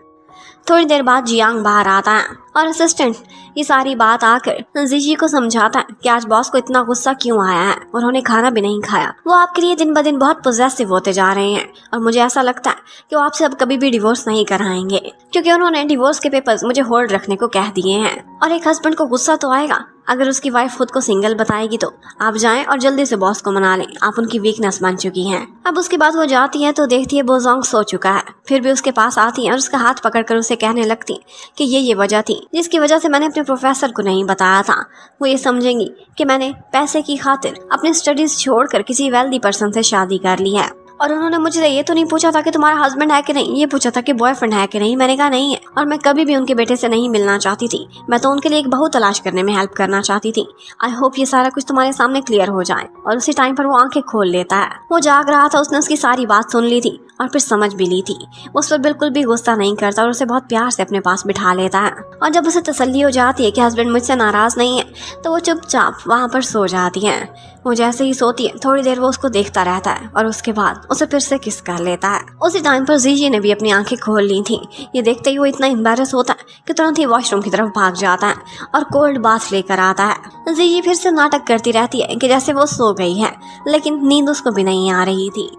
थोड़ी देर बाद जियांग बाहर आता है और असिस्टेंट ये सारी बात आकर जीजी को समझाता है कि आज बॉस को इतना गुस्सा क्यों आया है और उन्होंने खाना भी नहीं खाया। वो आपके लिए दिन ब दिन बहुत पॉजेसिव होते जा रहे हैं और मुझे ऐसा लगता है कि वो आपसे अब कभी भी डिवोर्स नहीं कराएंगे, क्योंकि उन्होंने डिवोर्स के पेपर्स मुझे होल्ड रखने को कह दिए हैं। और एक हस्बैंड को गुस्सा तो आएगा अगर उसकी वाइफ खुद को सिंगल बताएगी, तो आप जाएं और जल्दी से बॉस को मना लें, आप उनकी वीकनेस बन चुकी हैं। अब उसके बाद वो जाती है तो देखती है बोजोंग सो चुका है, फिर भी उसके पास आती है और उसका हाथ पकड़कर उसे कहने लगती कि ये वजह थी जिसकी वजह से मैंने अपने प्रोफेसर को नहीं बताया था। वो ये समझेंगी कि मैंने पैसे की खातिर अपनी स्टडीज छोड़कर किसी वेल्दी पर्सन से शादी कर ली है। और उन्होंने मुझे ये तो नहीं पूछा था कि तुम्हारा हस्बैंड है कि नहीं, ये पूछा था कि बॉयफ्रेंड है कि नहीं। मैंने कहा नहीं है, और मैं कभी भी उनके बेटे से नहीं मिलना चाहती थी। मैं तो उनके लिए एक बहू तलाश करने में हेल्प करना चाहती थी। आई होप ये सारा कुछ तुम्हारे सामने क्लियर हो जाए। और उसी टाइम पर वो आंखें खोल लेता है। वो जाग रहा था, उसने उसकी सारी बात सुन ली थी और फिर समझ भी ली थी। उस पर बिल्कुल भी गुस्सा नहीं करता और उसे बहुत प्यार से अपने पास बिठा लेता है। और जब उसे तसल्ली हो जाती है कि हस्बैंड मुझसे नाराज नहीं है, तो वो चुपचाप वहाँ पर सो जाती है। वो जैसे ही सोती है, थोड़ी देर वो उसको देखता रहता है और उसके बाद उसे फिर से किस कर लेता है। उसी टाइम पर जीजी ने भी अपनी आंखें खोल ली थी। ये देखते ही वो इतना एम्बैरस होता है कि तुरंत ही वॉशरूम की तरफ भाग जाता है और कोल्ड बाथ लेकर आता है। जीजी फिर से नाटक करती रहती है कि जैसे वो सो गई है, लेकिन नींद उसको भी नहीं आ रही थी।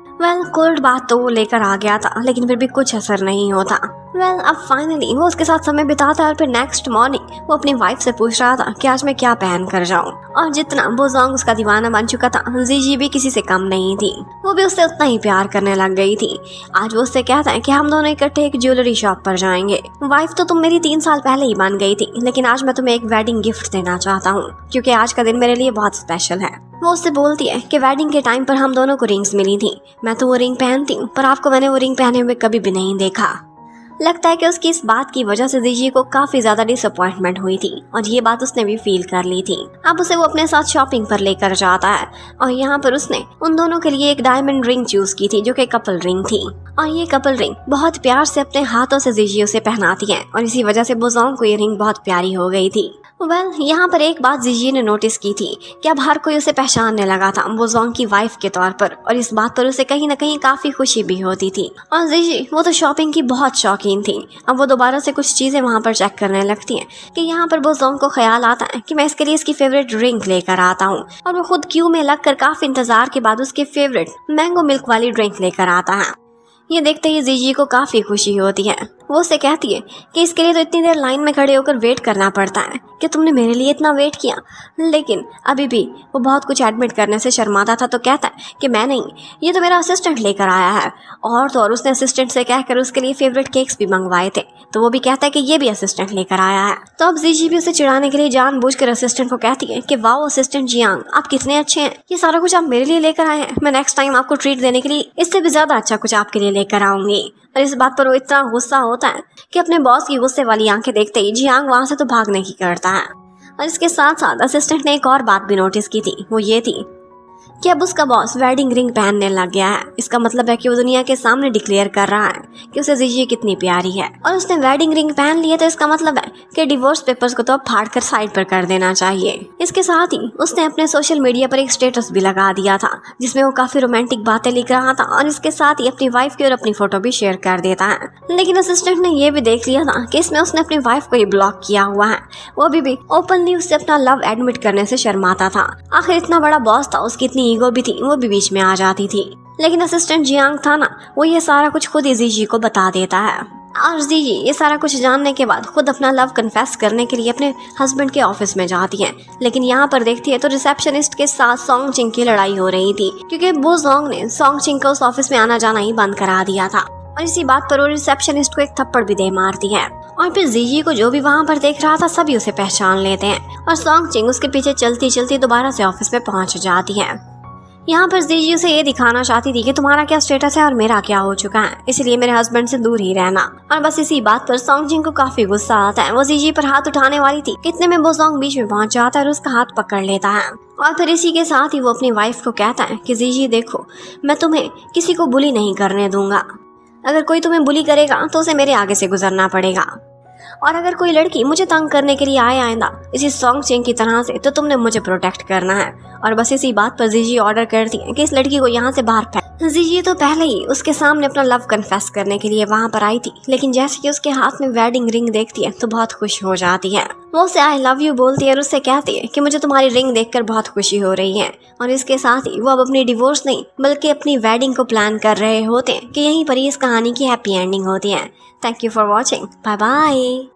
कोल्ड बाथ तो वो लेकर आ गया था, लेकिन फिर भी कुछ असर नहीं होता। अब फाइनली वो उसके साथ समय बिताता है और फिर नेक्स्ट मॉर्निंग वो अपनी वाइफ से पूछ रहा था कि आज मैं क्या पहन कर जाऊं। और जितना बोजोंग उसका दीवाना बन चुका था, जीजी भी किसी से कम नहीं थी। वो भी उससे उतना ही प्यार करने लग गई थी। आज वो उससे कहता है कि हम दोनों इकट्ठे एक ज्वेलरी शॉप पर जाएंगे। वाइफ तो तुम मेरी 3 साल पहले ही बन गई थी, लेकिन आज मैं तुम्हें एक वेडिंग गिफ्ट देना चाहता हूँ, क्योंकि आज का दिन मेरे लिए बहुत स्पेशल है। वो उससे बोलती है कि वेडिंग के टाइम पर हम दोनों को रिंग्स मिली थी। मैं तो वो रिंग पहनती हूँ, पर आपको मैंने वो रिंग पहने हुए कभी भी नहीं देखा। लगता है कि उसकी इस बात की वजह से जीजी को काफी ज्यादा डिसअपॉइंटमेंट हुई थी और ये बात उसने भी फील कर ली थी। अब उसे वो अपने साथ शॉपिंग पर लेकर जाता है और यहाँ पर उसने उन दोनों के लिए एक डायमंड रिंग चूज की थी, जो कि कपल रिंग थी। और ये कपल रिंग बहुत प्यार से अपने हाथों से जीजी उसे पहनाती है और इसी वजह से बोजोंग को ये रिंग बहुत प्यारी हो गई थी। यहाँ पर एक बात जीजी ने नोटिस की थी कि अब हर कोई उसे पहचानने लगा था बोजोंग की वाइफ के तौर पर, और इस बात पर उसे कहीं न कहीं काफी खुशी भी होती थी। और जीजी वो तो शॉपिंग की बहुत शौकीन थी। अब वो दोबारा से कुछ चीजें वहाँ पर चेक करने लगती हैं कि यहाँ पर बोजोंग को ख्याल आता है कि मैं इसके लिए इसकी फेवरेट रिंग लेकर आता हूँ। और वो खुद क्यू में लगकर काफी इंतजार के बाद उसके फेवरेट मैंगो मिल्क वाली ड्रिंक लेकर आता है। ये देखते ही जीजी को काफी खुशी होती है। वो उसे कहती है कि इसके लिए तो इतनी देर लाइन में खड़े होकर वेट करना पड़ता है कि तुमने मेरे लिए इतना वेट किया। लेकिन अभी भी वो बहुत कुछ एडमिट करने से शर्माता था, तो कहता है कि मैं नहीं, ये तो मेरा असिस्टेंट लेकर आया है। और तो और उसने असिस्टेंट से कहकर उसके लिए फेवरेट केक्स भी मंगवाए थे, तो वो भी कहता है कि ये भी असिस्टेंट लेकर आया है। तो अब जीजी भी उसे चिढ़ाने के लिए जानबूझकर असिस्टेंट को कहती है कि वाओ असिस्टेंट जियांग, आप कितने अच्छे हैं, ये सारा कुछ आप मेरे लिए लेकर आए हैं। मैं नेक्स्ट टाइम आपको ट्रीट देने के लिए इससे भी ज्यादा अच्छा कुछ आपके लिए लेकर आऊंगी। और इस बात पर वो इतना गुस्सा होता है कि अपने बॉस की गुस्से वाली आंखें देखते ही जियांग वहां से तो भागने की करता है। और इसके साथ साथ असिस्टेंट ने एक और बात भी नोटिस की थी, वो ये थी कि अब उसका बॉस वेडिंग रिंग पहनने लग गया है। इसका मतलब है कि वो दुनिया के सामने डिक्लेयर कर रहा है कि उसे जीजी कितनी प्यारी है। और उसने वेडिंग रिंग पहन ली है, तो इसका मतलब है कि डिवोर्स पेपर्स को तो अब फाड़ कर साइड पर कर देना चाहिए। इसके साथ ही उसने अपने सोशल मीडिया पर एक स्टेटस भी लगा दिया था, जिसमें वो काफी रोमांटिक बातें लिख रहा था और इसके साथ ही अपनी वाइफ की और अपनी फोटो भी शेयर कर देता है। लेकिन असिस्टेंट ने ये भी देख लिया था कि इसमें उसने अपनी वाइफ को ही ब्लॉक किया हुआ है। वो अभी भी ओपनली उससे अपना लव एडमिट करने से शर्माता था। आखिर इतना बड़ा बॉस था, उसकी इतनी ईगो भी थी, वो भी बीच में आ जाती थी। लेकिन असिस्टेंट जियांग था ना, वो ये सारा कुछ खुद ही जीजी को बता देता है। और जीजी ये सारा कुछ जानने के बाद खुद अपना लव कन्फेस करने के लिए अपने हस्बैंड के ऑफिस में जाती है। लेकिन यहाँ पर देखती है तो रिसेप्शनिस्ट के साथ सोंग चिंग की लड़ाई हो रही थी, क्योंकि बोजोंग ने सोंग चिंग को उस ऑफिस में आना जाना ही बंद करा दिया था। और इसी बात पर वो रिसेप्शनिस्ट को एक थप्पड़ भी दे मारती है। और फिर जीजी को जो भी वहाँ पर देख रहा था सभी उसे पहचान लेते हैं और सोंग चिंग उसके पीछे चलती चलती दोबारा से ऑफिस में पहुंच जाती है। यहाँ पर जीजी उसे ये दिखाना चाहती थी कि तुम्हारा क्या स्टेटस है और मेरा क्या हो चुका है, इसलिए मेरे हस्बैंड से दूर ही रहना। और बस इसी बात पर सोंग चिंग को काफी गुस्सा आता है। वो जीजी पर हाथ उठाने वाली थी, कितने में बोजोंग बीच में पहुंच जाता है और उसका हाथ पकड़ लेता है। और फिर इसी के साथ ही वो अपनी वाइफ को कहता है कि जीजी देखो, मैं तुम्हें किसी को बुली नहीं करने दूंगा। अगर कोई तुम्हें बुली करेगा तो उसे मेरे आगे से गुजरना पड़ेगा। और अगर कोई लड़की मुझे तंग करने के लिए आएगा इसी सोंग चिंग की तरह से, तो तुमने मुझे प्रोटेक्ट करना है। और बस इसी बात पर जीजी ऑर्डर करती है कि इस लड़की को यहाँ से बाहर फेंक। जीजी तो पहले ही उसके सामने अपना लव कन्फेस करने के लिए वहाँ पर आई थी, लेकिन जैसे कि उसके हाथ में वेडिंग रिंग देखती है तो बहुत खुश हो जाती है। वो उसे आई लव यू बोलती है और उससे कहती है कि मुझे तुम्हारी रिंग देखकर बहुत खुशी हो रही है। और इसके साथ ही वो अब अपनी डिवोर्स नहीं बल्कि अपनी वेडिंग को प्लान कर रहे होते हैं कि यहीं पर इस कहानी की हैप्पी एंडिंग होती है। Thank you for watching, bye bye.